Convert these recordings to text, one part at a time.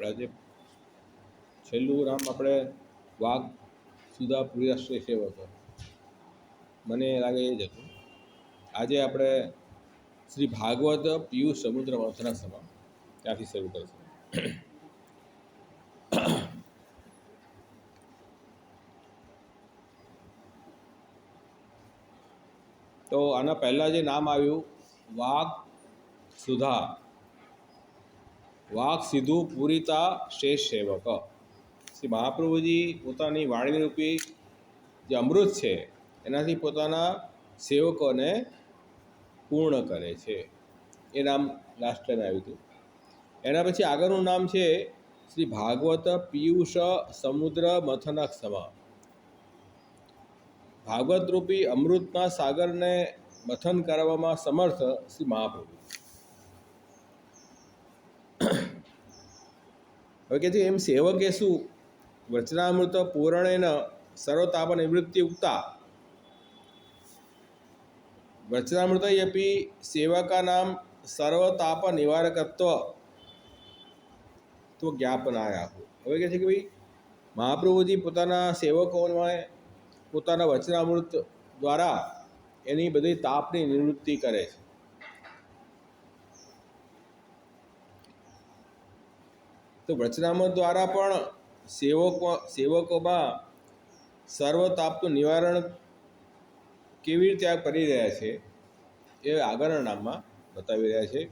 આજે છેલ્લું નામ આપણે વાઘ સુધા પૂર્યાશ્રય સેવક, મને લાગે એ જ હતું. આજે આપણે શ્રી ભાગવત પિયુષ સમુદ્ર મંથન સમા ત્યાંથી શરૂ કરીશું. તો આના પહેલાં જે નામ આવ્યું વાઘ સુધા, વાઘ સિધુ પૂરિતા શેષ સેવક. શ્રી મહાપ્રભુજી પોતાની વાણી રૂપી જે અમૃત છે એનાથી પોતાના સેવકોને પૂર્ણ કરે છે. એ નામ લાસ્ટ ટાઈમ આવ્યું હતું. એના પછી આગળનું નામ છે શ્રી ભાગવત પિયુષ સમુદ્ર મથનક સમા. ભાગવત રૂપી અમૃતના સાગરને મથન કરવામાં સમર્થ શ્રી મહાપ્રભુ. હવે કે છે એમ સેવકે શું વચનામૃત પૂર્ણેન સર્વતાપ નિવૃત્તિ ઉક્તા વચનામૃતયપી સેવકાનામ સર્વતાપ નિવારકત્વ તો જ્ઞાપનાયા. હવે કહે છે કે ભાઈ મહાપ્રભુજી પોતાના સેવકોને પોતાના વચનામૃત દ્વારા એની બધી તાપની નિવૃત્તિ કરે છે. તો વચનામૃત દ્વારા પણ સેવકોમાં સર્વ તાપનું નિવારણ કેવી રીતે આ કરી રહ્યા છે એ આગળના નામમાં બતાવી રહ્યા છે.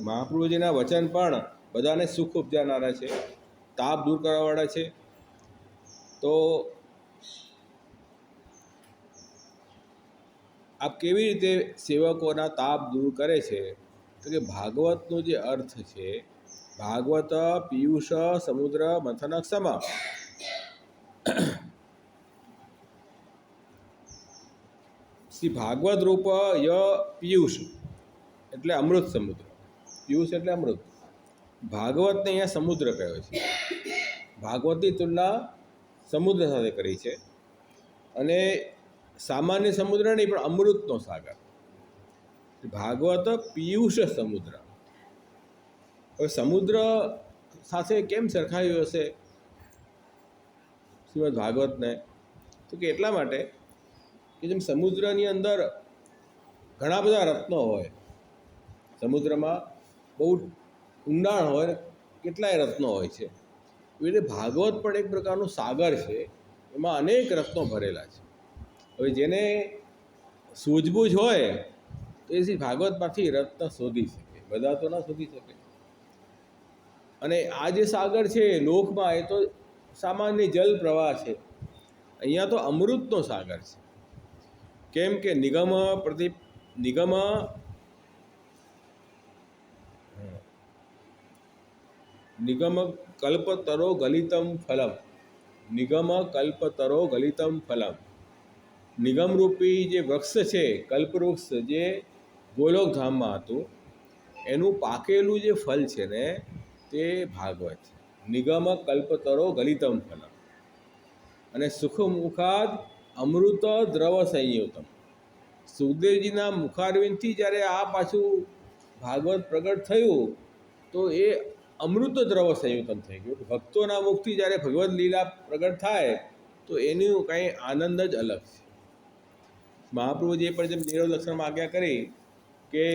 મહાપ્રભુજીના વચન પણ બધાને સુખ ઉપજાવનારા છે, તાપ દૂર કરવાવાળા છે. તો આપ કેવી રીતે સેવકોના તાપ દૂર કરે છે? તો કે ભાગવતનો જે અર્થ છે, ભાગવત પિયુષ સમુદ્ર મંથનક સમા. શ્રી ભાગવત રૂપ ય પિયુષ એટલે અમૃત સમુદ્ર, પિયુષ એટલે અમૃત. ભાગવતને અહીંયા સમુદ્ર કહ્યો છે. ભાગવતની તુલના સમુદ્ર સાથે કરી છે, અને સામાન્ય સમુદ્ર નહીં પણ અમૃતનો સાગર. ભાગવત પિયુષ સમુદ્ર. હવે સમુદ્ર સાથે કેમ સરખાવ્યું હશે શ્રીમદ ભાગવતને? તો કે એટલા માટે કે જેમ સમુદ્રની અંદર ઘણા બધા રત્નો હોય, સમુદ્રમાં બહુ ઊંડાણ હોય, કેટલાય રત્નો હોય છે. એવી રીતે ભાગવત પણ એક પ્રકારનું સાગર છે, એમાં અનેક રત્નો ભરેલા છે. હવે જેને સૂઝબૂઝ હોય તો એ ભાગવતમાંથી રત્ન શોધી શકે, બધા તો ના શોધી શકે. અને આ જે સાગર છે લોકમાં, એ તો સામાન્ય જલ પ્રવાહ છે. અહીંયા તો અમૃતનો સાગર છે. કેમ કે નિગમ કલ્પતરો ગલિતમ ફલમ, નિગમ કલ્પતરો ગલિતમ ફલમ. નિગમરૂપી જે વૃક્ષ છે, કલ્પવૃક્ષ જે ગોલોકધામમાં હતું, એનું પાકેલું જે ફલ છે ને તે ભાગવત. નિગમ કલ્પતરો ગલિતમ ફલમ. અને સુખમુખાદ અમૃત દ્રવ સંયુતમ. સુખદેવજીના મુખારવિંદથી જ્યારે આ પાછું ભાગવત પ્રગટ થયું તો એ અમૃત દ્રવ સંયુતમ થઈ ગયું. ભક્તોના મુખથી જ્યારે ભગવદ લીલા પ્રગટ થાય તો એનું કંઈ આનંદ જ અલગ છે. મહાપ્રભુજીએ પણ જેમ નિરોધ લક્ષણમાં આજ્ઞા કરી કે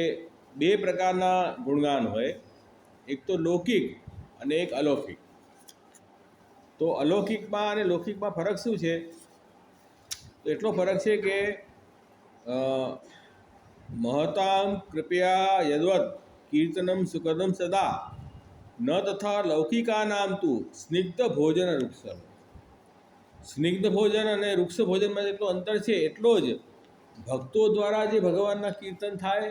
બે પ્રકારના ગુણગાન હોય, એક તો લૌકિક અને એક અલૌકિક. તો અલૌકિકમાં અને લૌકિકમાં ફરક શું છે? તો એટલો ફરક છે કે મહતામ કૃપયા યદવત કીર્તનમ સુકદમ સદા ન તથા લૌકિકા નામ તું સ્નિગ્ધ ભોજન વૃક્ષ. સ્નિગ્ધ ભોજન અને વૃક્ષ ભોજનમાં જેટલો અંતર છે એટલો જ ભક્તો દ્વારા જે ભગવાનના કીર્તન થાય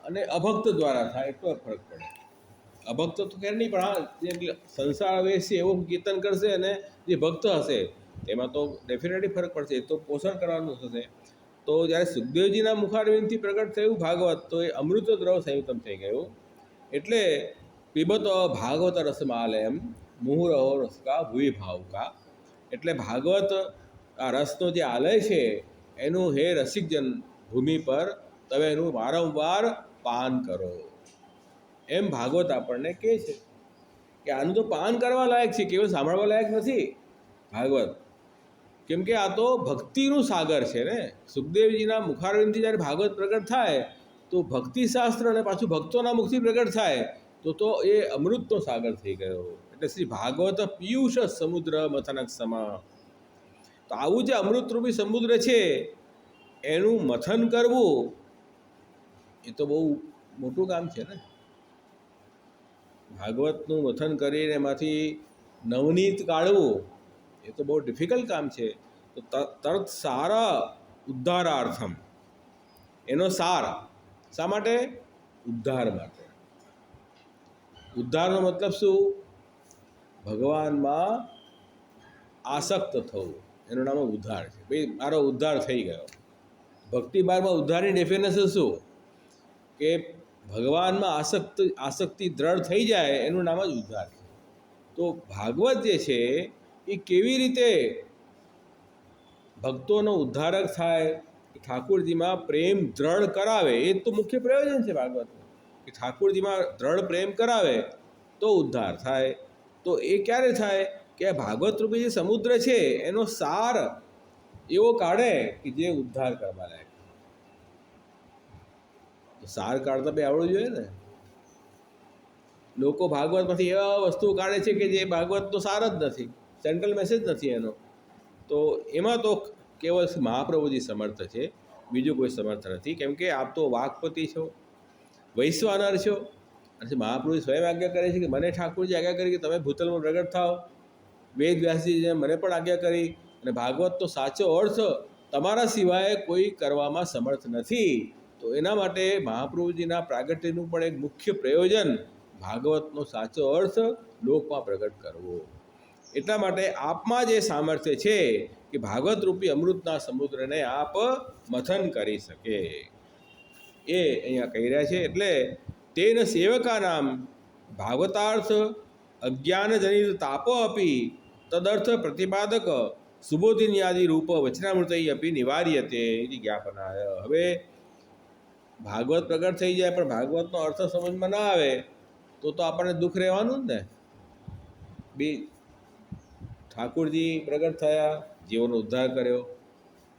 અને અભક્ત દ્વારા થાય એટલો ફરક પડે. અભક્ત તો ખેર નહીં, પણ હા, જે સંસાર વેચશે એવું કીર્તન કરશે, અને જે ભક્ત હશે તેમાં તો ડેફિનેટલી ફરક પડશે. એ તો પોષણ કરવાનું થશે. તો જ્યારે સુખદેવજીના મુખારવિંદથી પ્રગટ થયું ભાગવત, તો એ અમૃત દ્રવ સંયુક્તમ થઈ ગયું. એટલે પીબત ભાગવત રસમાલયમ મુહુરહો રસકા ભૂઈ ભાવકા. એટલે ભાગવત આ રસનો જે આલય છે એનું હે રસિકજન ભૂમિ પર તમે એનું વારંવાર પાન કરો. એમ ભાગવત આપણને કહે છે કે આનું તો પાન કરવા લાયક છે, કેવળ સાંભળવા લાયક નથી ભાગવત. કેમ કે આ તો ભક્તિનું સાગર છે ને. સુખદેવજીના મુખારવિંદથી જ્યારે ભાગવત પ્રગટ થાય તો ભક્તિશાસ્ત્ર અને પાછું ભક્તોના મુખથી પ્રગટ થાય તો એ અમૃતનો સાગર થઈ ગયો. એટલે શ્રી ભાગવત પિયુષ સમુદ્ર મથનક સમા. તો આવું જે અમૃતરૂપી સમુદ્ર છે એનું મથન કરવું એ તો બહુ મોટું કામ છે ને. ભાગવતનું મથન કરીને એમાંથી નવનીત કાઢવું એ તો બહુ ડિફિકલ્ટ કામ છે. તો તરત સારા ઉદ્ધારાર્થમ, એનો સાર શા માટે? ઉદ્ધાર માટે. ઉદ્ધારનો મતલબ શું? ભગવાનમાં આસક્ત થવું, એનું નામ ઉદ્ધાર છે. ભાઈ મારો ઉદ્ધાર થઈ ગયો. ભક્તિ માર્ગમાં ઉદ્ધારની ડેફિનેશન શું? કે ભગવાનમાં આસક્તિ દ્રઢ થઈ જાય, એનું નામ જ ઉદ્ધાર છે. તો ભાગવત જે છે એ કેવી રીતે ભક્તોનો ઉદ્ધારક થાય, ઠાકોરજીમાં પ્રેમ દ્રઢ કરાવે, એ તો મુખ્ય પ્રયોજન છે ભાગવતનું. કે ઠાકોરજીમાં દ્રઢ પ્રેમ કરાવે તો ઉદ્ધાર થાય. તો એ ક્યારે થાય? કે ભાગવત રૂપી જે સમુદ્ર છે એનો સાર એવો કાઢે કે જે ઉદ્ધાર કરવા લાયક. તો સાર કાઢતા બે આવડવું જોઈએ ને. લોકો ભાગવતમાંથી એવા વસ્તુઓ કાઢે છે કે જે ભાગવતનો સાર જ નથી, સેન્ટ્રલ મેસેજ નથી એનો. તો એમાં તો કેવળ મહાપ્રભુજી સમર્થ છે, બીજું કોઈ સમર્થ નથી. કેમ કે આપ તો વાકપતિ છો, વૈશ્વાનર છો, અને મહાપ્રભુજી સ્વયં આજ્ઞા કરે છે કે મને ઠાકોરજી આજ્ઞા કરી કે તમે ભૂતલમાં પ્રગટ થાઓ. વેદ વ્યાસજી મને પણ આજ્ઞા કરી. અને ભાગવતનો સાચો અર્થ તમારા સિવાય કોઈ કરવામાં સમર્થ નથી. તો એના માટે મહાપ્રભુજીના પ્રાગટ્યનું પણ એક મુખ્ય પ્રયોજન ભાગવતનો સાચો અર્થ લોકમાં પ્રગટ કરવો. એટલા માટે આપમાં જે સામર્થ્ય છે કે ભાગવત રૂપી અમૃતના સમુદ્રને આપ મથન કરી શકે, એ અહીંયા કહી રહ્યા છે. એટલે તેન સેવકા નામ ભાગવતાર્થ અજ્ઞાનજનિત તાપો અપી તદર્થ પ્રતિપાદક સુબોધિન્યાદિ રૂપ વચનામૃતય અપી નિવાર્યતે ઇતિ જ્ઞાપનાય. હવે ભાગવત પ્રગટ થઈ જાય પણ ભાગવતનો અર્થ સમજમાં ના આવે તો આપણને દુઃખ રહેવાનું જ ને. બી ઠાકોરજી પ્રગટ થયા, જીવનો ઉદ્ધાર કર્યો.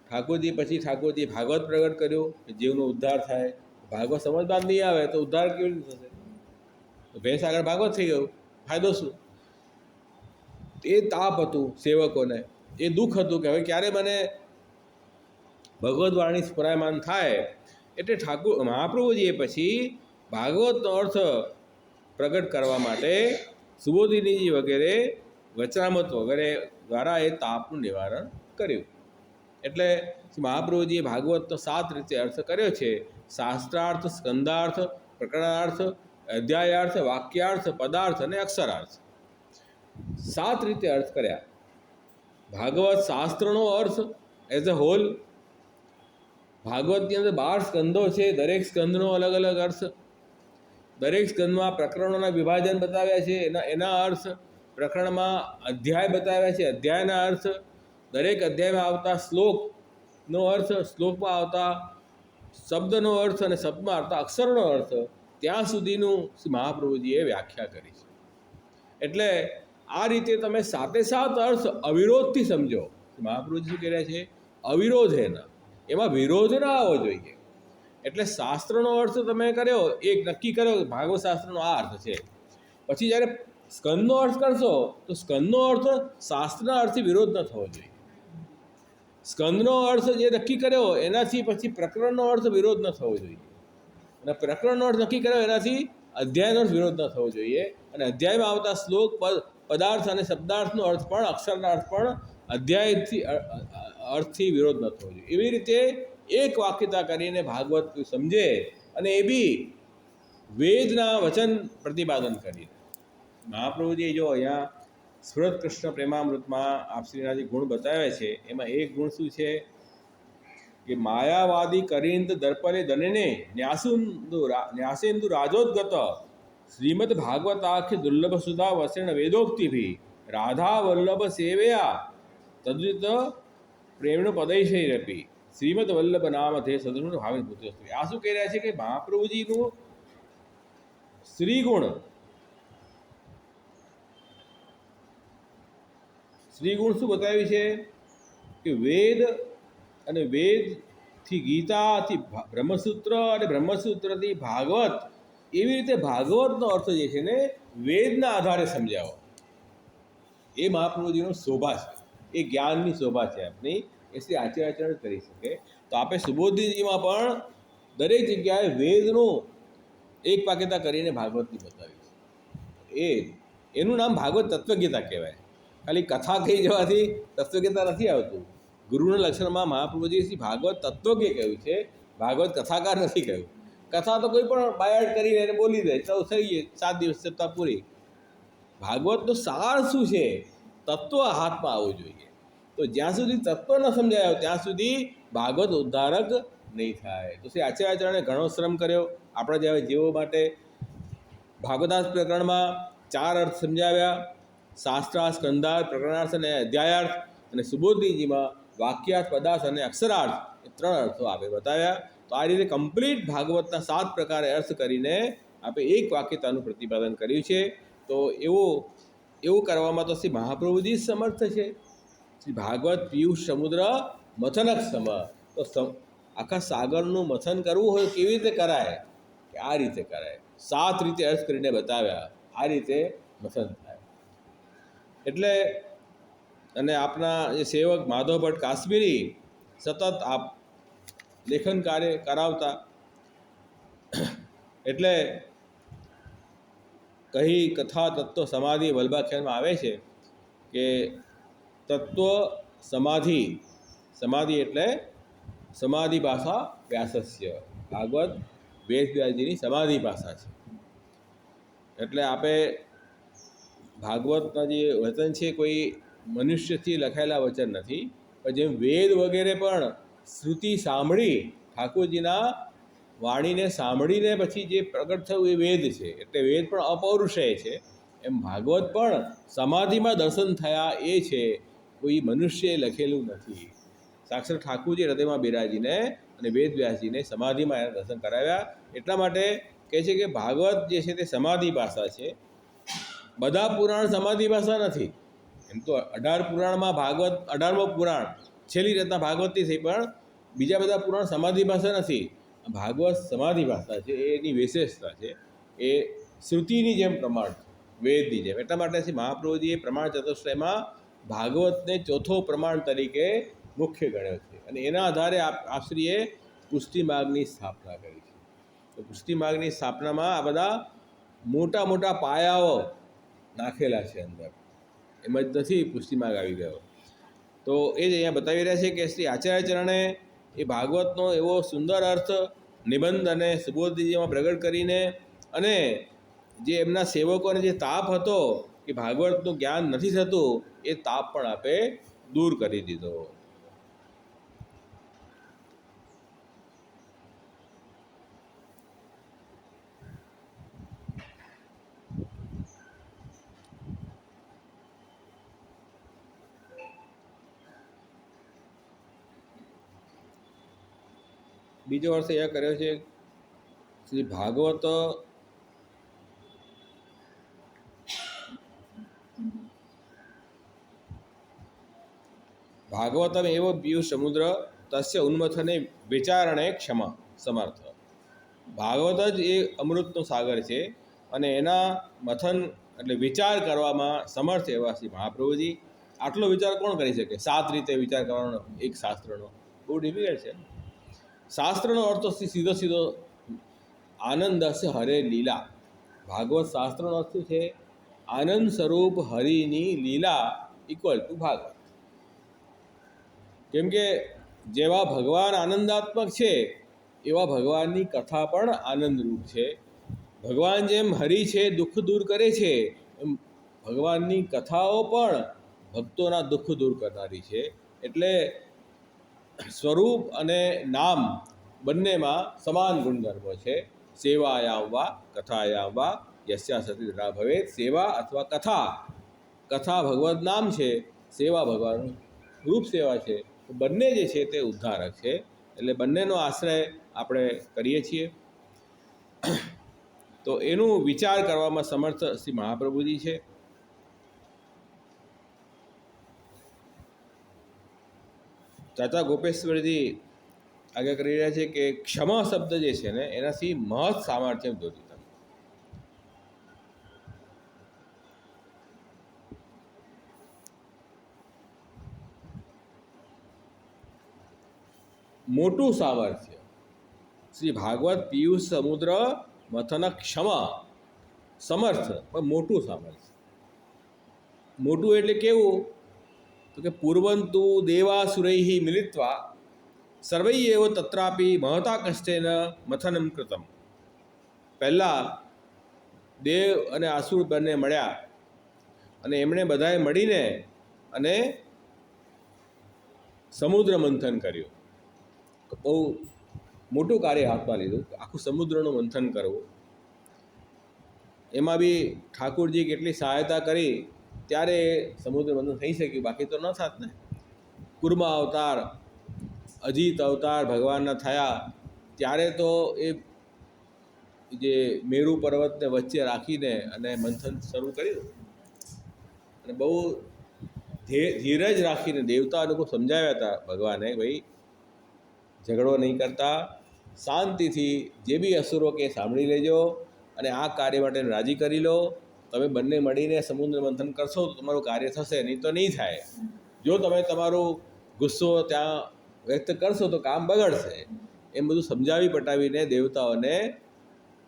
ઠાકોરજી પછી ઠાકોરજી ભાગવત પ્રગટ કર્યો, જીવનો ઉદ્ધાર થાય. ભાગવત સમજમાં નહીં આવે તો ઉદ્ધાર કેવી રીતે થશે? ભેંસ આગળ ભાગવત થઈ ગયું, ફાયદો શું? એ તાપ હતું સેવકોને, એ દુઃખ હતું કે હવે ક્યારે મને ભગવદ્ વાણી સ્ફુરાયમાન થાય. એટલે મહાપ્રભુજીએ પછી ભાગવતનો અર્થ પ્રગટ કરવા માટે સુબોધિનીજી વગેરે વચનામૃત વગેરે દ્વારા એ તાપનું નિવારણ કર્યું. એટલે મહાપ્રભુજીએ ભાગવતનો 7 રીતે અર્થ કર્યો છે: શાસ્ત્રાર્થ, સ્કંદાર્થ, પ્રકરણાર્થ, અધ્યાયાર્થ, વાક્યાર્થ, પદાર્થ અને અક્ષરાર્થ. 7 રીતે અર્થ કર્યા. ભાગવત શાસ્ત્રનો અર્થ એઝ અ હોલ. ભાગવતની અંદર 12 સ્કંદો છે, દરેક સ્કંદનો અલગ અલગ અર્થ. દરેક સ્કંદમાં પ્રકરણોના વિભાજન બતાવ્યા છે, એના અર્થ. પ્રકરણમાં અધ્યાય બતાવ્યા છે, અધ્યાયના અર્થ. દરેક અધ્યાયમાં આવતા શ્લોકનો અર્થ, શ્લોકમાં આવતા શબ્દનો અર્થ અને શબ્દમાં આવતા અક્ષરનો અર્થ, ત્યાં સુધીનું મહાપ્રભુજીએ વ્યાખ્યા કરી છે. એટલે આ રીતે તમે 7 અર્થ અવિરોધથી સમજો. મહાપ્રભુજી શું કહે રહ્યા છે? અવિરોધ એના, એમાં વિરોધ ના આવવો જોઈએ. એટલે શાસ્ત્રનો અર્થ તમે કર્યો, એક નક્કી કર્યો ભાગવત શાસ્ત્રનો આ અર્થ છે. પછી જ્યારે સ્કંદનો અર્થ કરશો તો સ્કંદનો અર્થ શાસ્ત્રના અર્થથી વિરોધ ન થવો જોઈએ. સ્કંદનો અર્થ જે નક્કી કર્યો એનાથી પછી પ્રકરણનો અર્થ વિરોધ ન થવો જોઈએ, અને પ્રકરણનો અર્થ નક્કી કર્યો એનાથી અધ્યાયનો અર્થ વિરોધ ન થવો જોઈએ. અને અધ્યાયમાં આવતા શ્લોક, પદાર્થ અને શબ્દાર્થનો અર્થ પણ, અક્ષરના અર્થ પણ અધ્યાયથી અર્થથી વિરોધ ન થવો જોઈએ. એવી રીતે એક વાક્યતા કરીને ભાગવત સમજે, અને એ બી વેદના વચન પ્રતિપાદન કરીને. મહાપ્રભુજી જો અહીંયા સ્ફુરત કૃષ્ણ પ્રેમામૃતમાં આપશ્રીના જે ગુણ બતાવ્યા છે એમાં એક ગુણ શું છે કે માયાવાદી કરીંદ દર્પણે દનને ન્યાસેન્દુ રાજોદગત શ્રીમદ ભાગવતાખ્ય દુર્લભ સુધા વસેણ વેદોક્તિભી રાધા વલ્લભ સેવયા તદ્વિત પ્રેમણ પદૈશૈરપી શ્રીમદ વલ્લભ નામ ધે સદૃઢ ભાવિન પુત્ર. આ શું કહી રહ્યા છે કે મહાપ્રભુજીનું શ્રીગુણ શું બતાવ્યું છે કે વેદ અને વેદથી ગીતાથી બ્રહ્મસૂત્ર અને બ્રહ્મસૂત્રથી ભાગવત, એવી રીતે ભાગવતનો અર્થ જે છે ને વેદના આધારે સમજાવો. એ મહાપ્રભુજીનો શોભા છે, એ જ્ઞાનની શોભા છે આપની. એ શ્રી આચાર્ય કરી શકે. તો આપણે સુબોધીજીમાં પણ દરેક જગ્યાએ વેદનું એક વાક્યતા કરીને ભાગવતની બતાવી છે. એનું નામ ભાગવત તત્વગીતા કહેવાય. ખાલી કથા કહી જવાથી તત્વગીતા નથી આવતું. ગુરુના લક્ષણમાં મહાપ્રભુજી શ્રી ભાગવત તત્વજ્ઞ કહ્યું છે, ભાગવત કથાકાર નથી કહ્યું. કથા તો કોઈ પણ બાયડ કરીને એને બોલી દે તો થઈ ગઈ, 7 દિવસ સત્તા પૂરી. ભાગવતનો સાર શું છે? તત્વ હાથમાં આવવું જોઈએ. તો જ્યાં સુધી તત્વ ન સમજાયો ત્યાં સુધી ભાગવત ઉદ્ધારક નહીં થાય. તો શ્રી આચાર્યચરણે ઘણો શ્રમ કર્યો આપણા જેવા જીવો માટે. ભાગવતાર્થ પ્રકરણમાં 4 અર્થ સમજાવ્યા: શાસ્ત્રાર્થ, સ્કંધાર્થ, પ્રકરણાર્થ અને અધ્યાયાર્થ. અને સુબોધનીજીમાં વાક્યાર્થ, પદાર્થ અને અક્ષરાર્થ, એ 3 અર્થો આપણે બતાવ્યા. તો આ રીતે કમ્પ્લીટ ભાગવતના 7 પ્રકારે અર્થ કરીને આપણે એક વાક્યતાનું પ્રતિપાદન કર્યું છે. તો એવું કરવામાં તો શ્રી મહાપ્રભુજી જ સમર્થ છે. શ્રી ભાગવત પિયુષ સમુદ્ર મથનક સમ. તો આખા સાગરનું મથન કરવું હોય કેવી રીતે કરાય? કે આ રીતે કરાય. 7 રીતે અર્થ કરીને બતાવ્યા. આ રીતે મથન થાય. એટલે અને આપના જે સેવક માધવ ભટ્ટ કાશ્મીરી સતત આપ લેખન કાર્ય કરાવતા. એટલે કહી કથા તત્વ સમાધિ વલ્ભાખ્યાનમાં આવે છે કે તત્વ સમાધિ એટલે સમાધિ ભાષા વ્યાસસ્ય. ભાગવત વેદવ્યાસજીની સમાધિ ભાષા છે. એટલે આપણે ભાગવતના જે વચન છે કોઈ મનુષ્યથી લખાયેલા વચન નથી, પણ જેમ વેદ વગેરે પણ શ્રુતિ સાંભળી, ઠાકોરજીના વાણીને સાંભળીને પછી જે પ્રગટ થયું એ વેદ છે. એટલે વેદ પણ અપૌરુષેય છે. એમ ભાગવત પણ સમાધિમાં દર્શન થયા એ છે, કોઈ મનુષ્યએ લખેલું નથી. સાક્ષાત ઠાકોરજી હૃદયમાં બિરાજીને અને વેદવ્યાસજીને સમાધિમાં એના દર્શન કરાવ્યા. એટલા માટે કહે છે કે ભાગવત જે છે તે સમાધિ ભાષા છે. બધા પુરાણ સમાધિ ભાષા નથી. એમ તો 18 પુરાણમાં ભાગવત 18મો પુરાણ છેલ્લી રચના ભાગવતની થઈ, પણ બીજા બધા પુરાણ સમાધિ ભાષા નથી. ભાગવત સમાધિ ભાષા છે. એની વિશેષતા છે. એ શ્રુતિની જેમ પ્રમાણ છે, વેદની જેમ. એટલા માટે શ્રી મહાપ્રભુજીએ પ્રમાણ ચતુષ્ટયમાં ભાગવતને ચોથો પ્રમાણ તરીકે મુખ્ય ગણ્યો છે. અને એના આધારે આપશ્રીએ પુષ્ટિ માર્ગની સ્થાપના કરી છે. તો પુષ્ટિ માર્ગની સ્થાપનામાં આ બધા મોટા મોટા પાયાઓ નાખેલા છે અંદર. એમ જ નથી પુષ્ટિ માર્ગ આવી ગયો. તો એ જ અહીંયા બતાવી રહ્યા છે કે શ્રી આચાર્યચરણે એ ભાગવતનો એવો સુંદર અર્થ નિબંધ અને સુબોધજીમાં પ્રગટ કરીને, અને જે એમના સેવકોને જે તાપ હતો કે ભાગવતનું જ્ઞાન નથી થતું, એ તાપ પણ આપે દૂર કરી દીધો. બીજો અર્થ એ કર્યો છે શ્રી ભાગવત ભાગવતમ એવો પિયુષ સમુદ્ર તસ્ય ઉન્મથને વિચારણે સમર્થ. ભાગવત જ એ અમૃતનો સાગર છે અને એના મથન એટલે વિચાર કરવામાં સમર્થ એવા શ્રી મહાપ્રભુજી. આટલો વિચાર કોણ કરી શકે? 7 રીતે વિચાર કરવાનો એક શાસ્ત્રનો બહુ ડિફિકલ્ટ છે. શાસ્ત્રનો અર્થ સીધો આનંદ હશે હરે લીલા. ભાગવત શાસ્ત્રનો અર્થ શું છે? આનંદ સ્વરૂપ હરિની લીલા ઇક્વલ ટુ ભાગવત. કેમ કે જેવા ભગવાન આનંદાત્મક છે એવા ભગવાનની કથા પણ આનંદરૂપ છે. ભગવાન જેમ હરિ છે, દુઃખ દૂર કરે છે, એમ ભગવાનની કથાઓ પણ ભક્તોના દુઃખ દૂર કરનારી છે. એટલે સ્વરૂપ અને નામ બંનેમાં સમાન ગુણધર્મો છે. સેવાયામ વા કથાયામ વા યસ્યા સતી તથા ભવેત. સેવા અથવા કથા ભગવદ નામ છે, સેવા ભગવાનનું રૂપ સેવા છે. બંને જે છે તે ઉદ્ધારક છે. એટલે બંનેનો આશ્રય આપણે કરીએ છીએ. તો એનું વિચાર કરવામાં સમર્થ શ્રી મહાપ્રભુજી છે. ચાચા ગોપેશ્વરજી આગળ કરી રહ્યા છે કે ક્ષમા શબ્દ જે છે ને એનાથી મહત સામર્થ્ય ધોતી તમે. મોટું સામર્થ્ય શ્રી ભાગવત પિયુષ સમુદ્ર મથન ક્ષમા સમર્થ પણ મોટું સામર્થ્ય. મોટું એટલે કેવું તો કે પૂર્વંતુ દેવાસુરૈ મિલિત્વા સર્વૈએવ તત્રાપી મહતા કષ્ટેન મથનમ કૃતમ. પહેલાં દેવ અને આસુર બંને મળ્યા અને એમણે બધાએ મળીને અને સમુદ્ર મંથન કર્યું. બહુ મોટું કાર્ય હાથમાં લીધું, આખું સમુદ્રનું મંથન કરવું. એમાં બી ઠાકુરજી કેટલી સહાયતા કરી ત્યારે સમુદ્ર મંથન થઈ શક્યું, બાકી તો ન થાત ને. કુર્મા અવતાર, અજીત અવતાર ભગવાનના થયા ત્યારે તો એ જે મેરુ પર્વતને વચ્ચે રાખીને અને મંથન શરૂ કર્યું અને બહુ ધીરજ રાખીને દેવતાઓને ખૂબ સમજાવ્યા હતા ભગવાને, ભાઈ ઝઘડો નહીં કરતા, શાંતિથી જે બી અસુરો કે સાંભળી લેજો અને આ કાર્ય માટે રાજી કરી લો. તમે બંને મળીને સમુદ્ર મંથન કરશો તો તમારું કાર્ય થશે, નહીં તો નહીં થાય. જો તમે તમારો ગુસ્સો ત્યાં વ્યક્ત કરશો તો કામ બગડશે. એમ બધું સમજાવી પટાવીને દેવતાઓને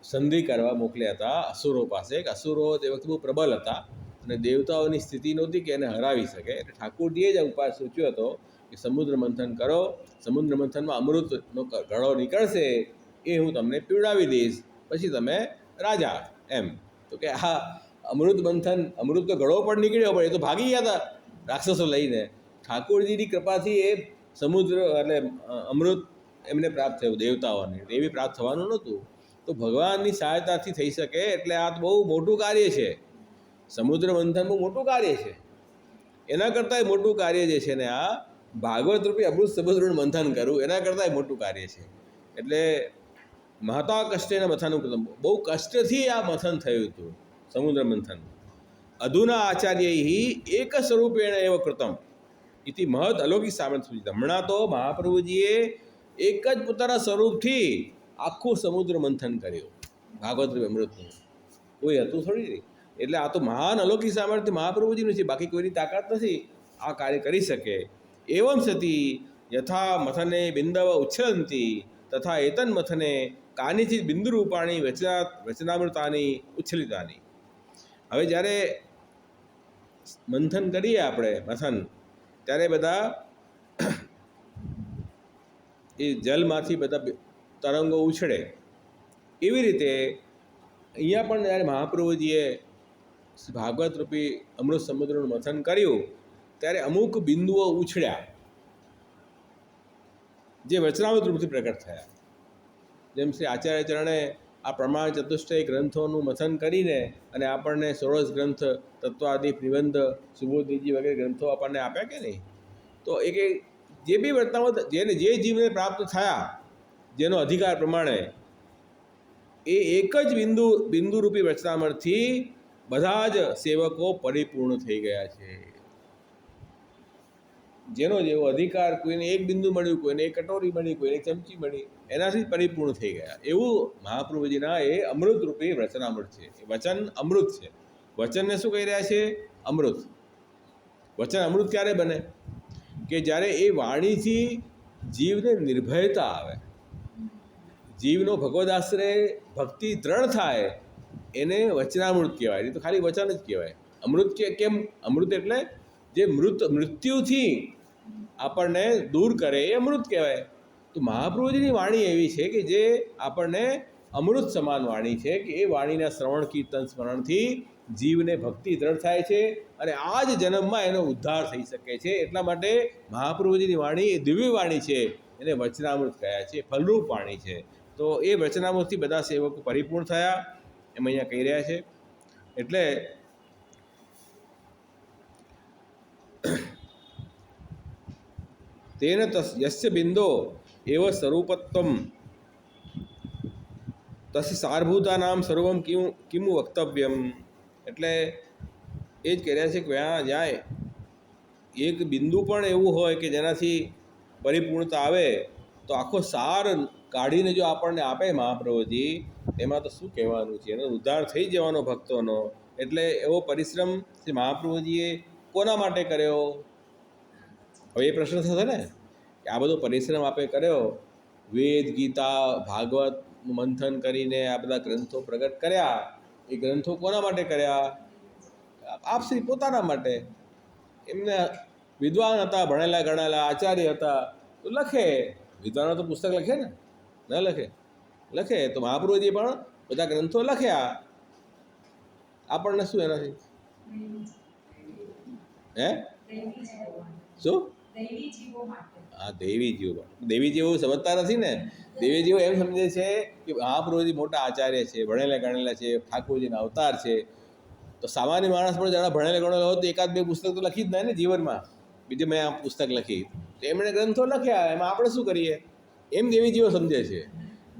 સંધિ કરવા મોકલ્યા હતા અસુરો પાસે. અસુરો તે વખતે બહુ પ્રબળ હતા અને દેવતાઓની સ્થિતિ નહોતી કે એને હરાવી શકે. એટલે ઠાકુરજીએ જ ઉપાય સૂચ્યો હતો કે સમુદ્ર મંથન કરો, સમુદ્ર મંથનમાં અમૃતનો ઘડો નીકળશે, એ હું તમને પીવડાવી દઈશ, પછી તમે રાજા. એમ તો કે આ અમૃત મંથન, અમૃતનો ઘડો પણ નીકળ્યો, પણ એ તો ભાગી ગયા હતા રાક્ષસો લઈને. ઠાકોરજીની કૃપાથી એ સમુદ્ર એટલે અમૃત એમને પ્રાપ્ત થયું દેવતાઓને, એવી પ્રાપ્ત થવાનું નહોતું. તો ભગવાનની સહાયતાથી થઈ શકે એટલે આ બહુ મોટું કાર્ય છે. સમુદ્ર મંથન બહુ મોટું કાર્ય છે. એના કરતાંય મોટું કાર્ય જે છે ને આ ભાગવત રૂપી અમૃત સમુદ્રનું મંથન કરવું એના કરતાંય મોટું કાર્ય છે. એટલે મહતા કષ્ટેના મથનનું કૃતમ, બહુ કષ્ટથી આ મથન થયું હતું સમુદ્ર મંથન. અધુના આચાર્ય એક સ્વરૂપેણ એવ કૃતમ ઇતિ મહદ અલૌકિક સામર્થ્ય સૂચિત. હમણાં તો મહાપ્રભુજીએ એક જ પોતાના સ્વરૂપથી આખું સમુદ્ર મંથન કર્યું ભાગવત રૂપી અમૃતનું. કોઈ હતું થોડી. એટલે આ તો મહાન અલૌકિક સામર્થ્ય મહાપ્રભુજીનું છે, બાકી કોઈની તાકાત નથી આ કાર્ય કરી શકે. એવમ સતી યથા મથને બિંદવ ઉચ્છલંતી તથા એતન મથને કાનિચિત બિંદુ રૂપાણી વચનામૃતાની ઉચ્છલિતાની. હવે જ્યારે મંથન કરીએ આપણે મથન, ત્યારે બધા એ જલમાંથી બધા તરંગો ઉછળે. એવી રીતે અહીંયા પણ જ્યારે મહાપ્રભુજીએ ભાગવત રૂપી અમૃત સમુદ્રનું મંથન કર્યું ત્યારે અમુક બિંદુઓ ઉછળ્યા જે વચનામૃત રૂપથી પ્રગટ થયા. જેમ શ્રી આચાર્ય ચરણે આ પ્રમાણ ચતુષ્ટય ગ્રંથોનું મથન કરીને અને આપણને ષોડશ ગ્રંથ, તત્વાદિક, નિબંધ, સુબોધનીજી વગેરે ગ્રંથો આપણને આપ્યા કે નહીં. તો એ કે જે બી વર્તામત જેને જે જીવને પ્રાપ્ત થયા જેનો અધિકાર પ્રમાણે એ એક જ બિંદુરૂપી વચનામૃતથી બધા જ સેવકો પરિપૂર્ણ થઈ ગયા છે. જેનો જેવો અધિકાર, કોઈને એક બિંદુ મળ્યું, કોઈને એક કટોરી મળી, કોઈને એક ચમચી મળી, એનાથી પરિપૂર્ણ થઈ ગયા. એવું મહાપ્રભુજીના એ અમૃતરૂપી વચનામૃત છે. એ વચન અમૃત છે. વચનને શું કહી રહ્યા છે? અમૃત. વચન અમૃત ક્યારે બને? કે જ્યારે એ વાણીથી જીવને નિર્ભયતા આવે, જીવનો ભગવદાશ્રય ભક્તિ દ્રઢ થાય, એને વચનામૃત કહેવાય. નહીં તો ખાલી વચન જ કહેવાય. અમૃત કેમ? અમૃત એટલે જે મૃત્યુથી આપણને દૂર કરે એ અમૃત કહેવાય. તો મહાપ્રભુજીની વાણી એવી છે કે જે આપણને અમૃત સમાન વાણી છે કે એ વાણીના શ્રવણ કીર્તન સ્મરણથી જીવને ભક્તિ દ્રઢ થાય છે અને આ જ જન્મમાં એનો ઉદ્ધાર થઈ શકે છે. એટલા માટે મહાપ્રભુજીની વાણી એ દિવ્ય વાણી છે, એને વચનામૃત કહ્યા છે, ફલરૂપ વાણી છે. તો એ વચનામૃતથી બધા સેવકો પરિપૂર્ણ થયા એમ અહીંયા કહી રહ્યા છે. એટલે તેન યસ્ય બિંદો એવ સ્વરૂપત્વમ તસ્ય સારભૂતાનામ સર્વમ કિમુ વક્તવ્યમ. એટલે એ જ કહી રહ્યા છે કે જ્યાં એક બિંદુ પણ એવું હોય કે જેનાથી પરિપૂર્ણતા આવે તો આખો સાર કાઢીને જો આપણને આપે મહાપ્રભુજી, એમાં તો શું કહેવાનું છે, એનો ઉદ્ધાર થઈ જવાનો ભક્તોનો. એટલે એવો પરિશ્રમ શ્રી મહાપ્રભુજીએ કોના માટે કર્યો? હવે એ પ્રશ્ન થશે ને કે આ બધો પરિશ્રમ આપે કર્યો, વેદ ગીતા ભાગવતનું મંથન કરીને આ બધા ગ્રંથો પ્રગટ કર્યા, એ ગ્રંથો કોના માટે કર્યા? આપ શ્રી પોતાના માટે. એમને વિદ્વાન હતા, ભણેલા ગણેલા આચાર્ય હતા, તો લખે. વિદ્વાનો તો પુસ્તક લખે ને, ન લખે? લખે. તો મહાપ્રભુજી પણ બધા ગ્રંથો લખ્યા. આપણને શું એનાથી? હે શું? હા, દેવી જીવો. દેવી જીવો સમજતા નથી ને. દેવી જીવો એમ સમજે છે કે મહાપ્રભુજી મોટા આચાર્ય છે, ભણેલા ગણેલા છે, ઠાકોરજીના અવતાર છે. તો સામાન્ય માણસ પણ જરા ભણેલા ગણેલા હોય તો એકાદ બે પુસ્તક તો લખી જ નહીં ને જીવનમાં. બીજું મેં આ પુસ્તક લખી, તો એમણે ગ્રંથો લખ્યા, એમાં આપણે શું કરીએ? એમ દેવીજીઓ સમજે છે.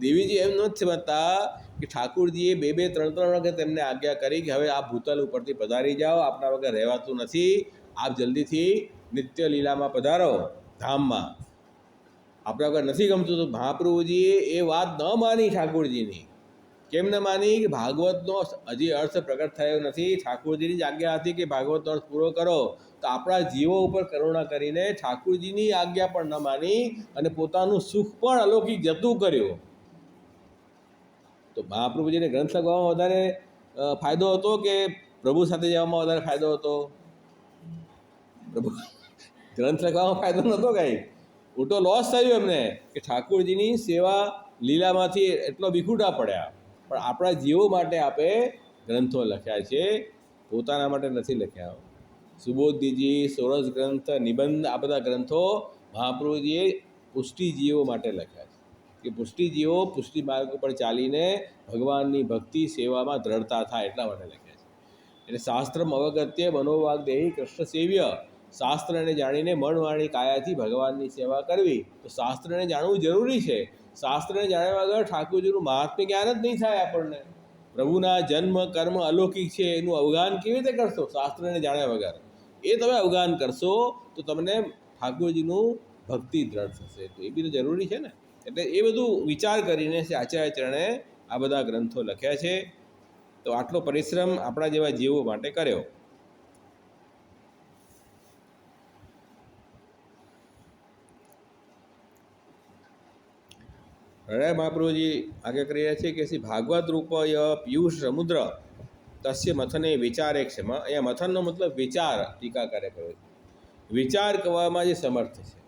દેવીજી એમ નથી સમજતા કે ઠાકુરજીએ બે બે ત્રણ વખત એમને આજ્ઞા કરી કે હવે આપ ભૂતલ ઉપરથી પધારી જાઓ, આપના વગર રહેવાતું નથી, આપ જલ્દીથી નિત્ય લીલામાં પધારો ધામમાં, આપણા વગર નથી ગમતું. તો મહાપ્રભુજીએ એ વાત ન માની ઠાકુરજીની. કેમ ન માની? કે ભાગવતનો હજી અર્થ પ્રગટ થયો નથી. ઠાકુરજીની જ આજ્ઞા હતી કે ભાગવતનો અર્થ પૂરો કરો. તો આપણા જીવો ઉપર કરુણા કરીને ઠાકુરજીની આજ્ઞા પણ ન માની અને પોતાનું સુખ પણ અલૌકિક જતું કર્યું. તો મહાપ્રભુજીને ગ્રંથ લખવામાં વધારે ફાયદો હતો કે પ્રભુ સાથે જવામાં વધારે ફાયદો હતો? પ્રભુ ગ્રંથ લખવામાં ફાયદો નહોતો કાંઈ, ઉલટો લોસ થયું એમને કે ઠાકુરજીની સેવા લીલામાંથી એટલો વિખૂટા પડ્યા. પણ આપણા જીવો માટે આપે ગ્રંથો લખ્યા છે, પોતાના માટે નથી લખ્યા. સુબોધજીજી, સોરસ ગ્રંથ, નિબંધ, આ બધા ગ્રંથો મહાપ્રભુજીએ પુષ્ટિજીવો માટે લખ્યા છે કે પુષ્ટિજીવો પુષ્ટિ માર્ગ ઉપર ચાલીને ભગવાનની ભક્તિ સેવામાં દ્રઢતા થાય એટલા માટે લખ્યા છે. એટલે શાસ્ત્રમ અવગત્ય મનોવાગ દેહી કૃષ્ણ સેવ્ય. શાસ્ત્રને જાણીને મન વાણી કાયાથી ભગવાનની સેવા કરવી. તો શાસ્ત્રને જાણવું જરૂરી છે. શાસ્ત્રને જાણ્યા વગર ઠાકોરજીનું મહાત્મ્ય જ્ઞાન જ નહીં થાય આપણને. પ્રભુના જન્મ કર્મ અલૌકિક છે એનું અવગાન કેવી રીતે કરશો શાસ્ત્રને જાણ્યા વગર? એ તમે અવગાન કરશો તો તમને ઠાકોરજીનું ભક્તિ દ્રઢ થશે. તો એ બી તો જરૂરી છે ને. એટલે એ બધું વિચાર કરીને આચાર્ય ચરણે આ બધા ગ્રંથો લખ્યા છે. તો આટલો પરિશ્રમ આપણા જેવા જીવો માટે કર્યો. હરે મહાપ્રભુજી આગળ કરી રહ્યા છે કે શ્રી ભાગવત રૂપય પિયુષ સમુદ્ર તસ્ય મથને વિચારે ક્ષમ. અહીંયા મથનનો મતલબ વિચાર, ટીકાકારે કર્યો છે. વિચાર કરવામાં જે સમર્થ છે,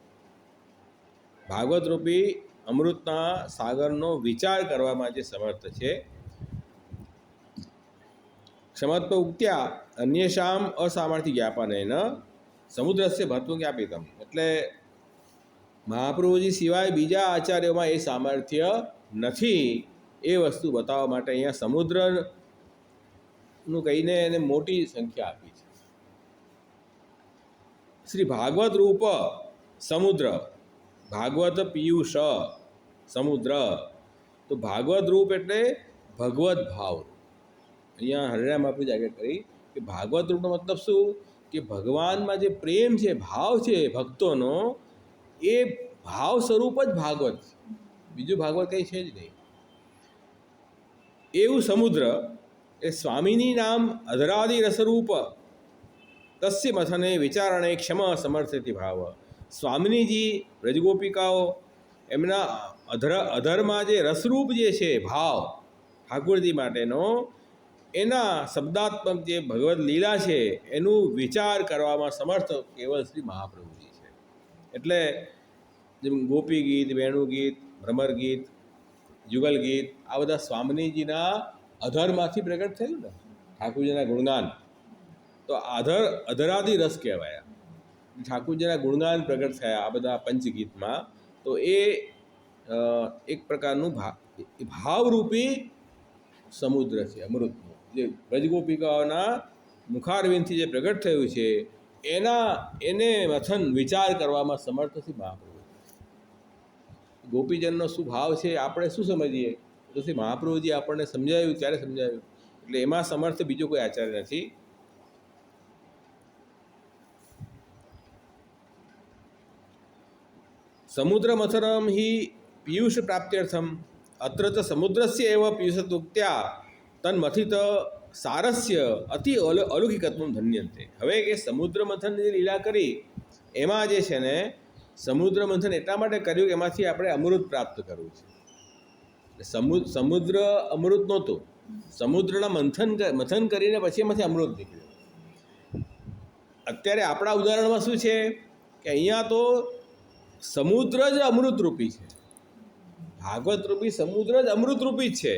ભાગવત રૂપી અમૃતના સાગરનો વિચાર કરવામાં જે સમર્થ છે. ક્ષમત્વ ઉક્ત્યા અન્યેષામ અસામર્થ્ય જ્ઞાપનેન સમુદ્રસ્ય ભત્વ જ્ઞાપિતમ. એટલે મહાપ્રભુજી સિવાય બીજા આચાર્યોમાં એ સામર્થ્ય નથી એ વસ્તુ બતાવવા માટે અહીંયા સમુદ્રનું કહીને એને મોટી સંખ્યા આપી છે. શ્રી ભાગવત રૂપ સમુદ્ર, ભાગવત પિયુષ સમુદ્ર. તો ભાગવત રૂપ એટલે ભગવત ભાવ. અહીંયા હરિરામ બાપુજી આગળ કરી કે ભાગવત રૂપનો મતલબ શું? કે ભગવાનમાં જે પ્રેમ છે, ભાવ છે ભક્તોનો, એ ભાવ સ્વરૂપ જ ભાગવત, બીજું ભાગવત કંઈ છે જ નહીં. એવું સમુદ્ર એ સ્વામીની નામ અધરાદિ રસરૂપ તસ્ય મથને વિચારણે ક્ષમ સમર્થિતિ ભાવ. સ્વામિનીજી વ્રજગોપિકાઓ એમના અધરમાં જે રસરૂપ જે છે ભાવ ઠાકોરજી માટેનો, એના શબ્દાત્મક જે ભગવદ્ લીલા છે એનું વિચાર કરવામાં સમર્થ કેવળ શ્રી મહાપ્રભુજી છે. એટલે જેમ ગોપી ગીત, વેણુ ગીત, ભ્રમર ગીત, યુગલ ગીત, આ બધા સ્વામિનીજીના અધરમાંથી પ્રગટ થયું ને ઠાકોરજીના ગુણગાન. તો અધરાદિ રસ કહેવાય. ઠાકોરજીના ગુણગાન પ્રગટ થયા આ બધા પંચગીતમાં. તો એ એક પ્રકારનું ભાવરૂપી સમુદ્ર છે અમૃતનું, જે વ્રજગોપિકાઓના મુખારવિંદથી જે પ્રગટ થયું છે એને મથન વિચાર કરવામાં સમર્થ છે મહાપ્રભુ. ગોપીજનનો શું ભાવ છે આપણે શું સમજીએ? તો શ્રી મહાપ્રભુજી આપણને સમજાવ્યું, ત્યારે સમજાવ્યું. એટલે એમાં સમર્થ બીજો કોઈ આચાર્ય નથી. સમુદ્ર મથનમ હિ પિયુષ પ્રાપ્ત્યર્થમ અત્ર ચ સમુદ્રસ્ય એવ પિયુષતુક્ત્યા તન્મથિત સારસ્ય અતિ અલૌકિકત્વમ ધન્યંતે. હવે કે સમુદ્ર મંથનની લીલા કરી એમાં જે છે ને, સમુદ્ર મંથન એટલા માટે કર્યું કે એમાંથી આપણે અમૃત પ્રાપ્ત કરવું છે. સમુદ્ર અમૃત નહોતું, સમુદ્રના મંથન કરીને પછી એમાંથી અમૃત નીકળ્યું. અત્યારે આપણા ઉદાહરણમાં શું છે કે અહીંયા તો સમુદ્ર જ અમૃતરૂપી છે, ભાગવત રૂપી સમુદ્ર જ અમૃતરૂપી જ છે.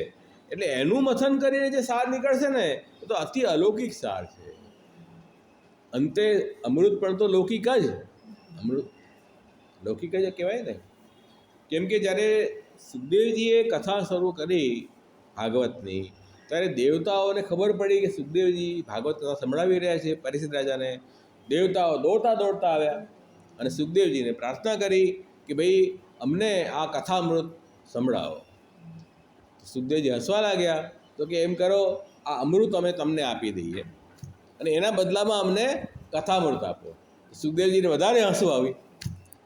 એટલે એનું મથન કરીને જે સાર નીકળશે ને, એ તો અતિ અલૌકિક સાર છે. અંતે અમૃત પણ તો લૌકિક જ, અમૃત લૌકિક જ કહેવાય ને. કેમ કે જ્યારે સુખદેવજીએ કથા શરૂ કરી ભાગવતની, ત્યારે દેવતાઓને ખબર પડી કે સુખદેવજી ભાગવત કથા સંભળાવી રહ્યા છે પરીક્ષિત રાજાને. દેવતાઓ દોડતા દોડતા આવ્યા અને સુખદેવજીને પ્રાર્થના કરી કે ભાઈ અમને આ કથામૃત સંભળાવો. સુખદેવજી હસવા લાગ્યા, તો કે એમ કરો, આ અમૃત અમે તમને આપી દઈએ અને એના બદલામાં અમને કથામૃત આપો. સુખદેવજીને વધારે હસવું આવી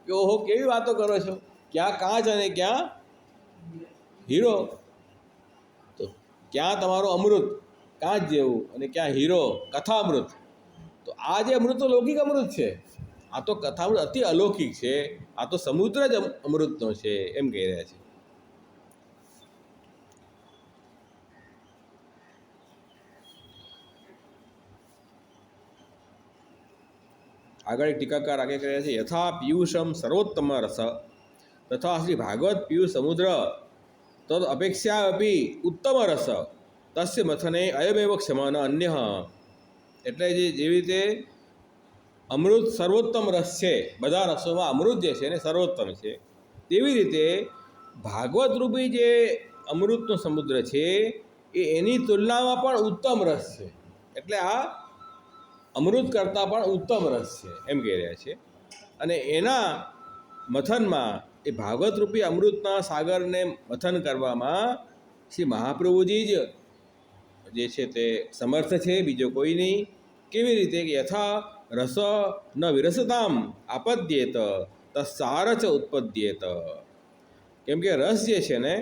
કે ઓહો, કેવી વાતો કરો છો, ક્યાં કાચ અને ક્યાં હીરો. તો ક્યાં તમારો અમૃત કાચ જેવું અને ક્યાં હીરો કથામૃત. તો આ જે અમૃત તો લૌકિક અમૃત છે, આ તો કથામૃત અતિ અલૌકિક છે, આ તો સમુદ્ર જ અમૃતનો છે, એમ કહી રહ્યા છે. આગળ એક ટીકાકાર આગે કહે છે, યથા પિયુષમ સર્વોત્તમ રસ તથા શ્રી ભાગવત પિયુષ સમુદ્ર તદ અપેક્ષા અપી ઉત્તમ રસ તસ્ય મથને અયમેવ ક્ષમા અન્ય. એટલે જેવી રીતે અમૃત સર્વોત્તમ રસ છે, બધા રસોમાં અમૃત જે છે ને સર્વોત્તમ છે, તેવી રીતે ભાગવત રૂપી જે અમૃતનો સમુદ્ર છે એ એની તુલનામાં પણ ઉત્તમ રસ છે. એટલે આ અમૃત કરતાં પણ ઉત્તમ રસ છે, એમ કહી રહ્યા છે. અને એના મથનમાં, એ ભાગવત રૂપી અમૃતના સાગરને મથન કરવામાં શ્રી મહાપ્રભુજી જ જે છે તે સમર્થ છે, બીજો કોઈ નહીં. કેવી રીતે કે યથા રસ ન વિરસતામ આપદ્યેત તત્સાર ચ ઉત્પદ્યેત. કેમ કે રસ જે છે ને,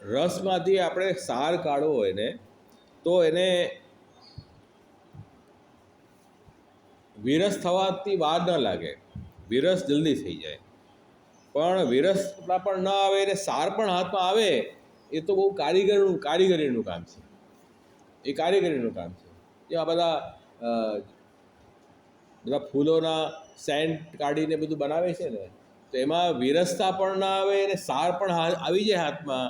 રસમાંથી આપણે સાર કાઢવો હોય ને, તો એને વિરસ થવાથી વાર ન લાગે, વિરસ જલ્દી થઈ જાય. પણ વિરસતા પણ ન આવે અને સાર પણ હાથમાં આવે, એ તો બહુ કારીગરીનું કામ છે. એ કારીગરીનું કામ છે. જેમાં બધા ફૂલોના સેન્ટ કાઢીને બધું બનાવે છે ને, તો એમાં વિરસતા પણ ના આવે અને સાર પણ આવી જાય હાથમાં.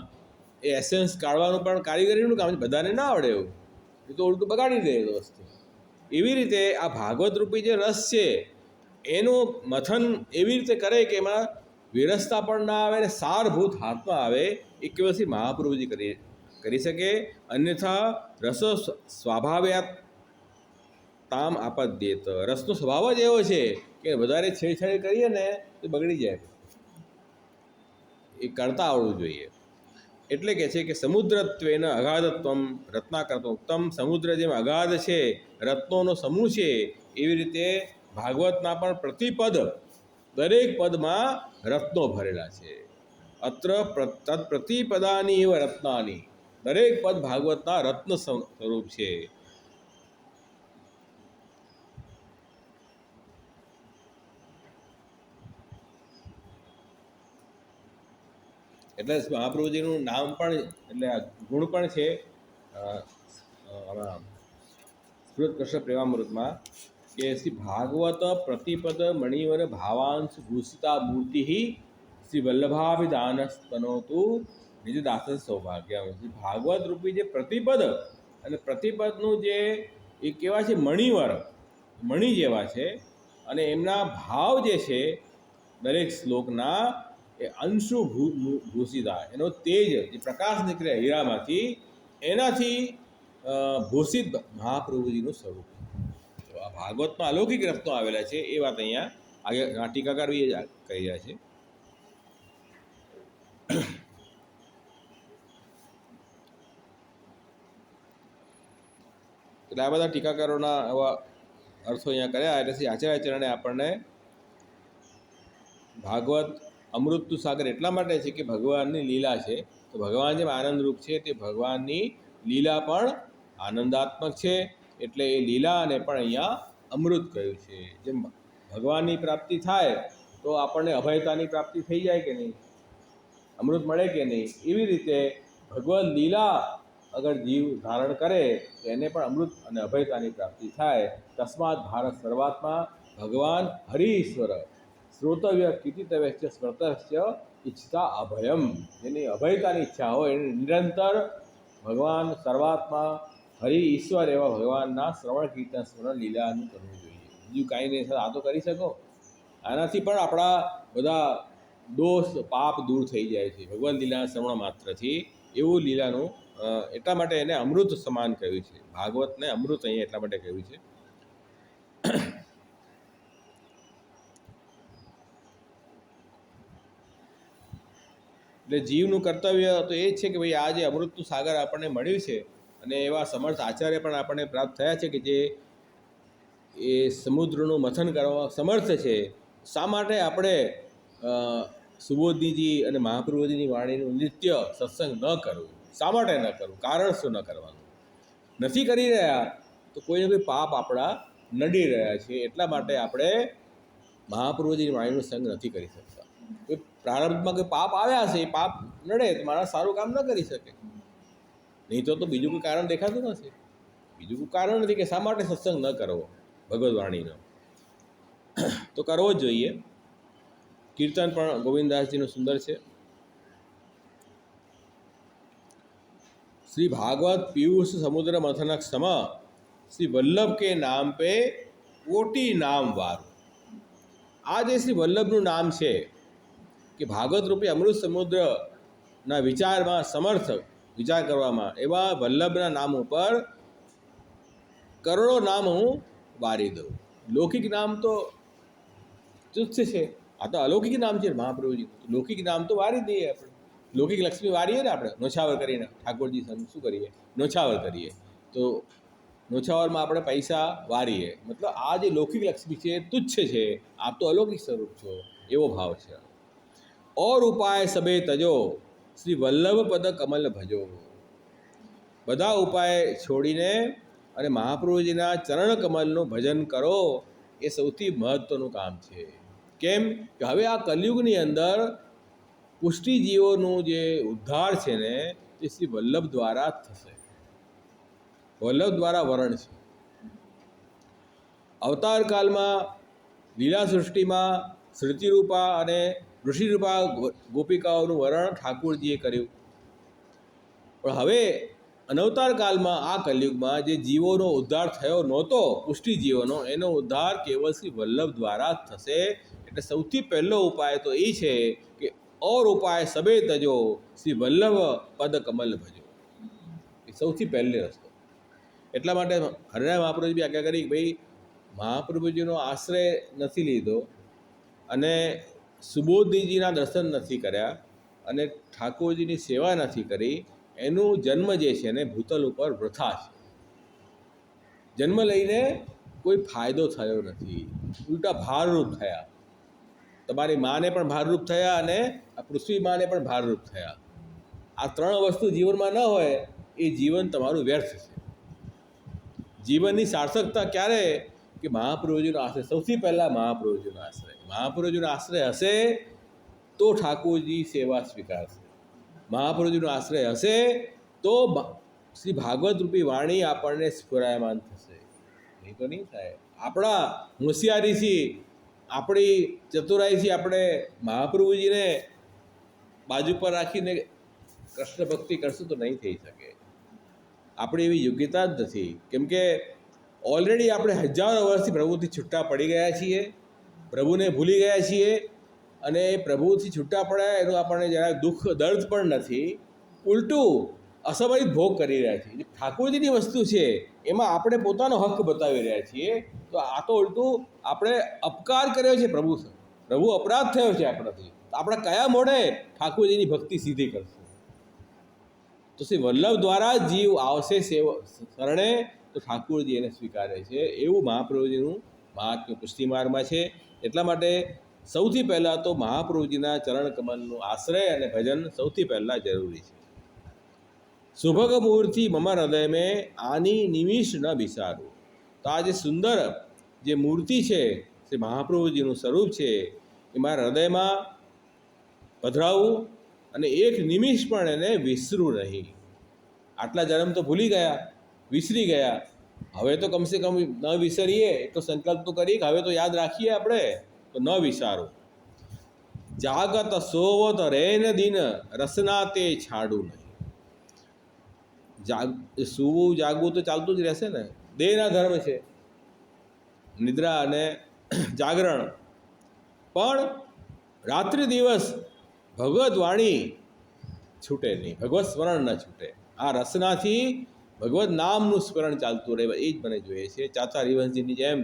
એ એસેન્સ કાઢવાનું પણ કારીગરીનું કામ છે, બધાને ના આવડે એવું, એ તો ઉલટું બગાડી દે એ વસ્તુ. એવી રીતે આ ભાગવત રૂપી જે રસ છે એનું મથન એવી રીતે કરે કે એમાં વિરસતા પણ ના આવે અને સારભૂત હાથમાં આવે, એ કેવળ શ્રી મહાપ્રભુજી કરી શકે. અન્યથા રસો સ્વાભાવ્યાત તામ આપદ્યેત. રસનો સ્વભાવ જ એવો છે કે વધારે છેડછાડ કરીએ ને તો બગડી જાય, એ કરતા આવડવું જોઈએ. એટલે કે છે કે સમુદ્રત્વેન અગાધત્વમ રત્નાકરત્વ ઉત્તમ. સમુદ્ર જેમ અગાધ છે, રત્નોનો સમૂહ છે, એવી રીતે ભાગવતના પણ પ્રતિપદ, દરેક પદમાં રત્નો ભરેલા છે. અત્ર તત્પ્રતિપદાની એવ રત્નાની. દરેક પદ ભાગવતના રત્ન સ્વરૂપ છે. એટલે મહાપ્રભુજીનું નામ પણ, એટલે ગુણ પણ છે સુરત કૃષ્ણ પ્રેમામૃતમાં કે શ્રી ભાગવત પ્રતિપદ મણિવર ભાવાંશ ભૂષિતા મૂર્તિ શ્રી વલ્લભાભિદાનસ્તનોતુ નિજ દાસ સૌભાગ્ય. ભાગવત રૂપી જે પ્રતિપદ અને પ્રતિપદનું જે એ કેવા છે, મણિવર, મણિ જેવા છે. અને એમના ભાવ જે છે દરેક શ્લોકના, એ અંશુ ભૂષિતા, એનો તેજ જે પ્રકાશ નીકળે હીરામાંથી, એનાથી ભૂષિત મહાપ્રભુજીનું સ્વરૂપ. તો આ ભાગવતમાં અલૌકિક રત્નો આવેલા છે, એ વાત અહીંયા આગળ ટીકાકાર કહી રહ્યા છે. એટલે આ બધા ટીકાકારોના એવા અર્થો અહીંયા કર્યા. એટલે શ્રી આચાર્યચરણે આપણને ભાગવત અમૃતનું સાગર એટલા માટે છે કે ભગવાનની લીલા છે. તો ભગવાન જેમ આનંદરૂપ છે તે ભગવાનની લીલા પણ આનંદાત્મક છે. એટલે એ લીલાને પણ અહીંયા અમૃત કહ્યું છે. જેમ ભગવાનની પ્રાપ્તિ થાય તો આપણને અભયતાની પ્રાપ્તિ થઈ જાય કે નહીં, અમૃત મળે કે નહીં, એવી રીતે ભગવદ લીલા અગર જીવ ધારણ કરે તો એને પણ અમૃત અને અભયતાની પ્રાપ્તિ થાય. તસ્માત ભારત સર્વાત્મા ભગવાન હરિશ્વર શ્રોતવ્ય કીર્તિતવ્ય સ્મૃતસ્ય ઈચ્છતા અભયમ. જેની અભયતાની ઈચ્છા હોય એને નિરંતર ભગવાન સર્વાત્મા હરિ ઈશ્વર એવા ભગવાનના શ્રવણ કીર્તન સ્મરણ લીલાનું કરવું જોઈએ. બીજું કાંઈ નહીં સર, આ તો કરી શકો. આનાથી પણ આપણા બધા દોષ પાપ દૂર થઈ જાય છે ભગવાન લીલાના શ્રવણ માત્રથી. એવું લીલાનું એટલા માટે એને અમૃત સમાન કહ્યું છે. ભાગવતને અમૃત અહીંયા એટલા માટે કહ્યું છે. એટલે જીવનું કર્તવ્ય તો એ જ છે કે ભાઈ આ જે અમૃતનું સાગર આપણને મળ્યું છે અને એવા સમર્થ આચાર્ય પણ આપણને પ્રાપ્ત થયા છે કે જે એ સમુદ્રનું મથન કરવા સમર્થ છે. શા માટે આપણે સુબોધનીજી અને મહાપ્રભુજીની વાણીનું નિત્ય સત્સંગ ન કરવું? શા માટે ન કરવું? કારણ શું ન કરવાનું? નથી કરી રહ્યા તો કોઈને કોઈ પાપ આપણા નડી રહ્યા છે. એટલા માટે આપણે મહાપ્રભુજીની વાણીનો સંગ નથી કરી શકતા. કોઈ પ્રારંભમાં કોઈ પાપ આવ્યા છે, એ પાપ નડે તો માણસ સારું કામ ન કરી શકે. નહીં તો બીજું કોઈ કારણ દેખાતું નથી. બીજું કોઈ કારણ નથી કે શા માટે સત્સંગ ન કરવો ભગવદ વાણીનો. તો કરવો જ જોઈએ. કીર્તન પણ ગોવિંદદાસજીનું સુંદર છે. श्री भागवत पीयूष समुद्र मथनक सम श्री वल्लभ के नाम पे कोटि नाम वार. આ જે શ્રી વલ્લભનું નામ છે કે ભાગવત રૂપી અમૃત સમુદ્રના વિચારમાં સમર્થ વિચાર કરવામાં, એવા વલ્લભના નામ ઉપર કરોડો નામ હું વારી દઉં. લૌકિક નામ તો તુચ્છ છે, આ તો અલૌકિક નામ છે મહાપ્રભુજી. લૌકિક નામ તો વારી દઈએ આપણે. લૌકિક લક્ષ્મી વારીએ ને આપણે નોછાવર કરીને. ઠાકોરજી શું કરીએ? નોછાવર કરીએ. તો નોછાવરમાં આપણે પૈસા વારીએ. મતલબ આ જે લૌકિક લક્ષ્મી છે તુચ્છ છે, આ તો અલૌકિક સ્વરૂપ છો, એવો ભાવ છે. ઓર ઉપાય સબે તજો શ્રી વલ્લભ પદ કમલ ભજો. બધા ઉપાય છોડીને અને મહાપ્રભુજીના ચરણ કમલનું ભજન કરો, એ સૌથી મહત્ત્વનું કામ છે. કેમ કે હવે આ કલિયુગની અંદર પુષ્ટિજીવોનું જે ઉદ્ધાર છે ને તે શ્રી વલ્લભ દ્વારા જ થશે. વલ્લભ દ્વારા વરણ છે. અવતાર કાળમાં લીલા સૃષ્ટિમાં શ્રુતિરૂપા અને ઋષિરૂપા ગોપિકાઓનું વરણ ઠાકોરજીએ કર્યું. પણ હવે અનવતાર કાળમાં આ કલયુગમાં જે જીવોનો ઉદ્ધાર થયો નહોતો, પુષ્ટિજીવોનો, એનો ઉદ્ધાર કેવળ શ્રી વલ્લભ દ્વારા જ થશે. એટલે સૌથી પહેલો ઉપાય તો એ છે કે ઓર ઉપાય સબે તજો શ્રી વલ્લભ પદ કમલ ભજો. એ સૌથી પહેલો રસ્તો. એટલા માટે હરિરાય મહાપ્રભુજી બી આજ્ઞા કરી કે ભાઈ મહાપ્રભુજીનો આશ્રય નથી લીધો અને સુબોધજીના દર્શન નથી કર્યા અને ઠાકોરજીની સેવા નથી કરી, એનું જન્મ જે છે ને ભૂતલ ઉપર વૃથા છે. જન્મ લઈને કોઈ ફાયદો થયો નથી, ઉલટા ભારરૂપ થયા. તમારી માને પણ ભારરૂપ થયા અને આ પૃથ્વી માને પણ ભારરૂપ થયા. આ ત્રણ વસ્તુ જીવનમાં ન હોય એ જીવન તમારું વ્યર્થ છે. જીવનની સાર્થકતા ક્યારે? કે મહાપ્રભુજીનો આશ્રય. સૌથી પહેલાં મહાપ્રભુજીનો આશ્રય. મહાપ્રભુજીનો આશ્રય હશે તો ઠાકોરજી સેવા સ્વીકારશે. મહાપ્રભુજીનો આશ્રય હશે તો શ્રી ભાગવત રૂપી વાણી આપણને સ્ફુરાયમાન થશે. નહીં તો નહીં થાય. આપણા હોશિયારીથી, આપણી ચતુરાઈથી આપણે મહાપ્રભુજીને બાજુ પર રાખીને કૃષ્ણ ભક્તિ કરશું તો નહીં થઈ શકે. આપણી એવી યોગ્યતા જ નથી. કેમ કે ઓલરેડી આપણે હજારો વર્ષથી પ્રભુથી છૂટા પડી ગયા છીએ, પ્રભુને ભૂલી ગયા છીએ અને પ્રભુથી છૂટા પડ્યા એનું આપણને જરાક દુઃખ દર્દ પણ નથી. ઉલટું અસમયિત ભોગ કરી રહ્યા છીએ. જે ઠાકોરજીની વસ્તુ છે એમાં આપણે પોતાનો હક બતાવી રહ્યા છીએ. તો આ તો ઉલટું આપણે અપકાર કર્યો છે પ્રભુ. પ્રભુ અપરાધ થયો છે આપણાથી. આપણે કયા મોડે ઠાકોરજીની ભક્તિ સીધી કરશું? તો શ્રી વલ્લભ દ્વારા જીવ આવશે શરણે તો ઠાકોરજી એને સ્વીકારે છે, એવું મહાપ્રભુજીનું મહાત્મ્ય પુષ્ટિમાર્ગમાં છે. એટલા માટે સૌથી પહેલાં તો મહાપ્રભુજીના ચરણ કમલનું આશ્રય અને ભજન સૌથી પહેલાં જરૂરી છે. શુભગ મૂર્તિ મમ હૃદય મેં આની નિમિષ ન બિસારું. તો આ જે સુંદર જે મૂર્તિ છે, તે મહાપ્રભુજીનું સ્વરૂપ છે, એ મારા હૃદયમાં પધરાવું અને એક નિમિષ પણ એને વિસરું નહીં. આટલા જન્મ તો ભૂલી ગયા, વિસરી ગયા, હવે તો કમસે કમ ન વિસરીએ એટલો સંકલ્પ તો કરીએ કે હવે તો યાદ રાખીએ આપણે, તો ન વિસારું. જાગત સોવત રેન દિન રસના તે છાડું નહીં. સૂવું જાગવું તો ચાલતું જ રહેશે ને, દેહના ધર્મ છે, નિદ્રા અને જાગરણ. પણ રાત્રિ દિવસ ભગવત વાણી છૂટે નહીં, ભગવત સ્મરણ ન છૂટે. આ રસનાથી ભગવત નામનું સ્મરણ ચાલતું રહે, એ જ મને જોઈએ છે. ચાચા હરિવંશજીની જેમ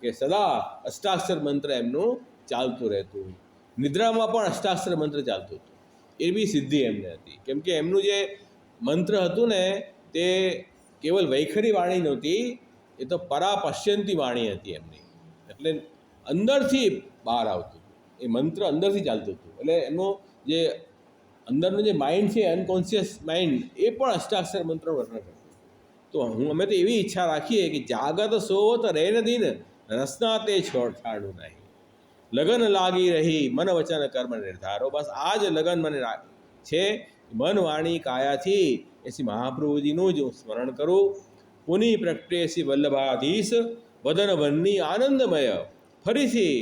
કે સદા અષ્ટાક્ષર મંત્ર એમનું ચાલતું રહેતું, નિદ્રામાં પણ અષ્ટાક્ષર મંત્ર ચાલતું હતું. એવી સિદ્ધિ એમને હતી, કેમ કે એમનું જે મંત્ર હતું ને તે કેવલ વૈખરી વાણી નહોતી, એ તો પરાપશ્યંતી વાણી હતી એમની. એટલે અંદરથી બહાર આવતું એ મંત્ર, અંદરથી ચાલતું હતું. એટલે એમનો જે અંદરનું જે માઇન્ડ છે, અનકોન્શિયસ માઇન્ડ, એ પણ અષ્ટાક્ષર મંત્ર વર્ણન કરતું. તો અમે તો એવી ઈચ્છા રાખીએ કે જાગત સોવત રેન દિન રસના તે છાડું નહીં. લગન લાગી રહી મન વચન કર્મ નિર્ધારો. બસ આ જ લગન મને છે, મન વાણી કાયાથી એસી મહાપ્રભુજીનું જ હું સ્મરણ કરું. પુનિ પ્રગટે શ્રી વલ્લભાધીશ વદન વનની આનંદમય. ફરીથી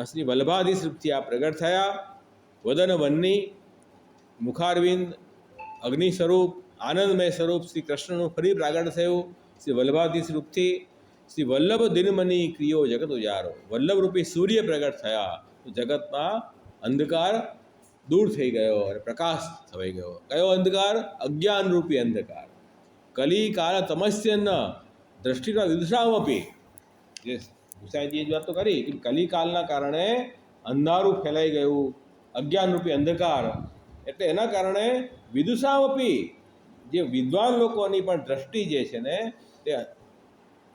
શ્રી વલ્લભાધીશ રૂપથી આ પ્રગટ થયા. વદન વનની મુખારવિંદ અગ્નિ સ્વરૂપ, આનંદમય સ્વરૂપ શ્રી કૃષ્ણનું ફરી પ્રાગટ થયું શ્રી વલ્લભાધીશ રૂપથી. શ્રી વલ્લભ દિનમની ક્રિયો જગત ઉજારો. વલ્લભ રૂપી સૂર્ય પ્રગટ થયા તો જગતમાં અંધકાર દૂર થઈ ગયો અને પ્રકાશ થવાઈ ગયો. કયો અંધકાર? અજ્ઞાનરૂપી અંધકાર. કલી કાળ તમસ્યન દ્રષ્ટિના વિદુષામપી. જે ગુસાઈજીએ જ વાત તો કરી કે કલિકાલના કારણે અંધારું ફેલાઈ ગયું, અજ્ઞાનરૂપી અંધકાર. એટલે એના કારણે વિદુષામપી, જે વિદ્વાન લોકોની પણ દ્રષ્ટિ જે છે ને તે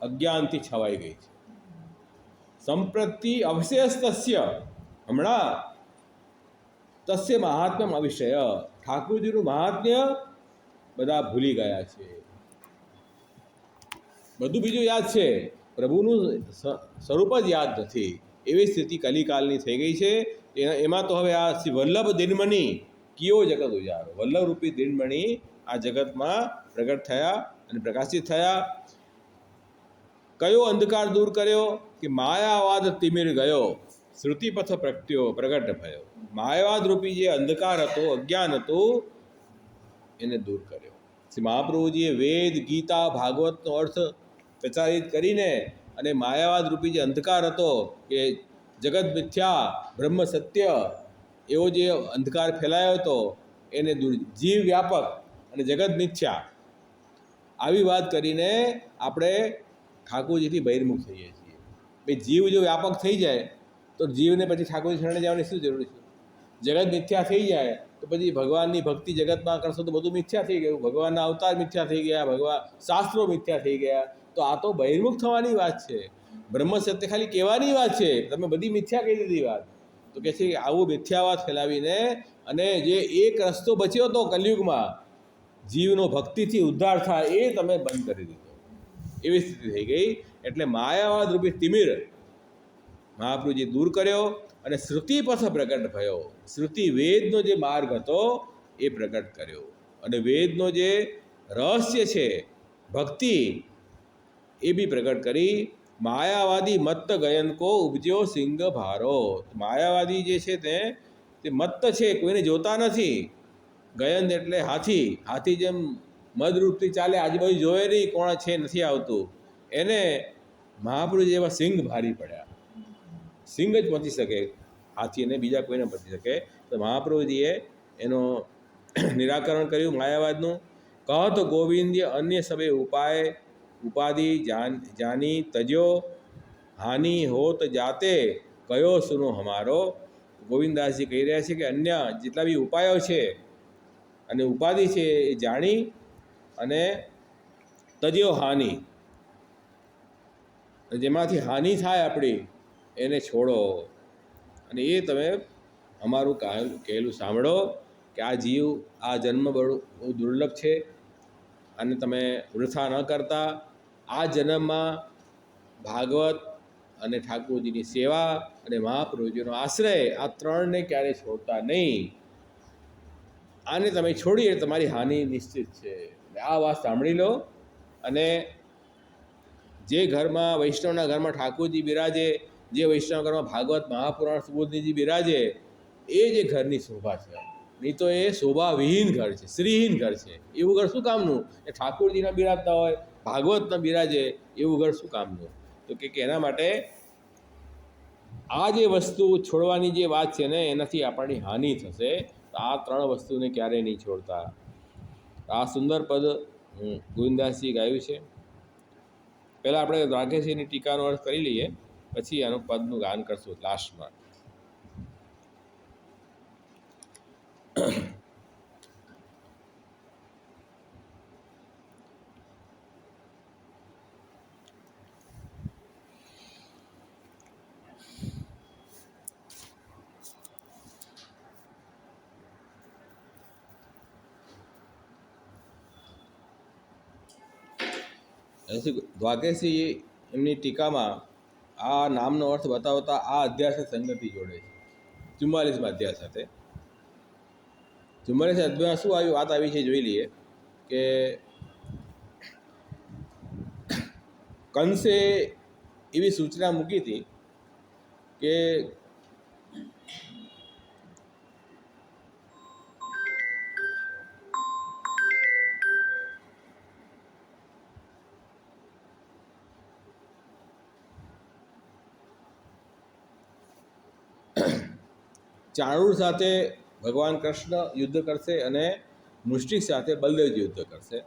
અજ્ઞાનથી છવાઈ ગઈ છે. સંપ્રતિ અવશેષ તસ્ય, હમણાં તસ્ય મહાત્મ્યમ અવિષય. ઠાકોરજીનું મહાત્મ્ય બધા ભૂલી ગયા છે. બધું બીજું યાદ છે, પ્રભુનું સ્વરૂપ જ યાદ નથી. એવી સ્થિતિ કલિકાલની થઈ ગઈ છે. એમાં તો હવે આ શ્રી વલ્લભ દિનમણી કયો જગત ઉજારો. વલ્લભરૂપી દિનમણી આ જગતમાં પ્રગટ થયા અને પ્રકાશિત થયા. કયો અંધકાર દૂર કર્યો? કે માયાવાદ તિમિર ગયો, શ્રુતિપથ પ્રગટ્યો પ્રગટ ભયો. માયાવાદ રૂપી જે અંધકાર હતો, અજ્ઞાન હતું, એને દૂર કર્યો. શ્રી મહાપ્રભુજીએ વેદ, ગીતા, ભાગવતનો અર્થ પ્રચારિત કરીને અને માયાવાદ રૂપી જે અંધકાર હતો કે જગત મિથ્યા બ્રહ્મ સત્ય, એવો જે અંધકાર ફેલાયો હતો એને દૂર. જીવ વ્યાપક અને જગત મિથ્યા, આવી વાત કરીને આપણે ઠાકોરજીથી બહિર્મુખ થઈએ છીએ. ભાઈ જીવ જો વ્યાપક થઈ જાય તો જીવને પછી ઠાકોરજી શરણે જવાની શું જરૂર છે? જગત મિથ્યા થઈ જાય તો પછી ભગવાનની ભક્તિ જગતમાં કરશો તો બધું મિથ્યા થઈ ગયું. ભગવાનના અવતાર મિથ્યા થઈ ગયા, ભગવાન શાસ્ત્રો મિથ્યા થઈ ગયા. તો આ તો બહિર્મુખ થવાની વાત છે. બ્રહ્મ સત્ય ખાલી કહેવાની વાત છે, તમે બધી મિથ્યા કહી દીધી વાત. તો કહે છે કે આવું મિથ્યાવાદ ફેલાવીને અને જે એક રસ્તો બચ્યો હતો કલયુગમાં જીવનો ભક્તિથી ઉદ્ધાર થાય, એ તમે બંધ કરી દીધો. એવી સ્થિતિ થઈ ગઈ. એટલે માયાવાદ રૂપી તિમિર મહાપ્રભુજી દૂર કર્યો અને શ્રુતિપથ પ્રગટ ભયો. શ્રુતિ વેદનો જે માર્ગ હતો એ પ્રગટ કર્યો અને વેદનો જે રહસ્ય છે ભક્તિ એ બી પ્રગટ કરી. માયાવાદી મત્ત ગયન કો ઉપજ્યો સિંહ ભારો. માયાવાદી જે છે તે મત્ત છે, કોઈને જોતા નથી. ગયન એટલે હાથી. હાથી જેમ મદરૂપથી ચાલે, આજુબાજુ જોવે નહીં કોણ છે નથી આવતું. એને મહાપુરુષ જેવા સિંહ ભારી પડ્યા. સિંહ જ પહોંચી શકે હાથીને, બીજા કોઈને પહોંચી શકે. તો મહાપ્રભુજીએ એનો નિરાકરણ કર્યું માયાવાદનું. કહત ગોવિંદ્ય અન્ય સભે ઉપાય ઉપાધિ જાની તજ્યો હાનિ હોત જાતે કયો સુનો હમારો. ગોવિંદદાસજી કહી રહ્યા છે કે અન્ય જેટલા બી ઉપાયો છે અને ઉપાધિ છે એ જાણી અને તજ્યો હાનિ, જેમાંથી હાનિ થાય આપણી એને છોડો, અને એ તમે અમારું કહેલું સાંભળો કે આ જીવ આ જન્મ બહુ દુર્લભ છે અને તમે વૃથા ન કરતા આ જન્મમાં ભાગવત અને ઠાકોરજીની સેવા અને મહાપ્રભુજીનો આશ્રય આ ત્રણને ક્યારેય છોડતા નહીં. આને તમે છોડીએ તમારી હાનિ નિશ્ચિત છે. આ વાત સાંભળી લો. અને જે ઘરમાં વૈષ્ણવના ઘરમાં ઠાકોરજી બિરાજે, જે વૈષ્ણવ ઘરમાં ભાગવત મહાપુરાણ સુબોધનીજી બિરાજે, એ જે ઘરની શોભા છે. નહીં તો એ શોભાવિહીન ઘર છે, શ્રીહીન ઘર છે. એવું ઘર શું કામનું? એ ઠાકોરજીના બિરાજતા હોય, ભાગવતના બિરાજે, એવું ઘર શું કામનું? તો કે એના માટે આ જે વસ્તુ છોડવાની જે વાત છે ને, એનાથી આપણને હાનિ થશે. તો આ ત્રણ વસ્તુને ક્યારેય નહીં છોડતા. આ સુંદર પદ ગોવિંદદાસજી ગાયું છે. પહેલાં આપણે દ્વારકેશીની ટીકાનો અર્થ કરી લઈએ, પછી આનું પદનું ગાન કરશું લાસ્ટમાં. દ્વારકેશી એમની ટીકામાં આ નામનો અર્થ બતાવતા આ અધ્યાય સાથે સંગતિ જોડે છે 44મા અધ્યાય સાથે. 44 અધ્યાયમાં શું વાત આવી છે જોઈ લઈએ. કે કંસે એવી સૂચના મૂકી હતી કે ચાણૂર સાથે ભગવાન કૃષ્ણ યુદ્ધ કરશે અને મુષ્ટિક સાથે બલદેવજી યુદ્ધ કરશે.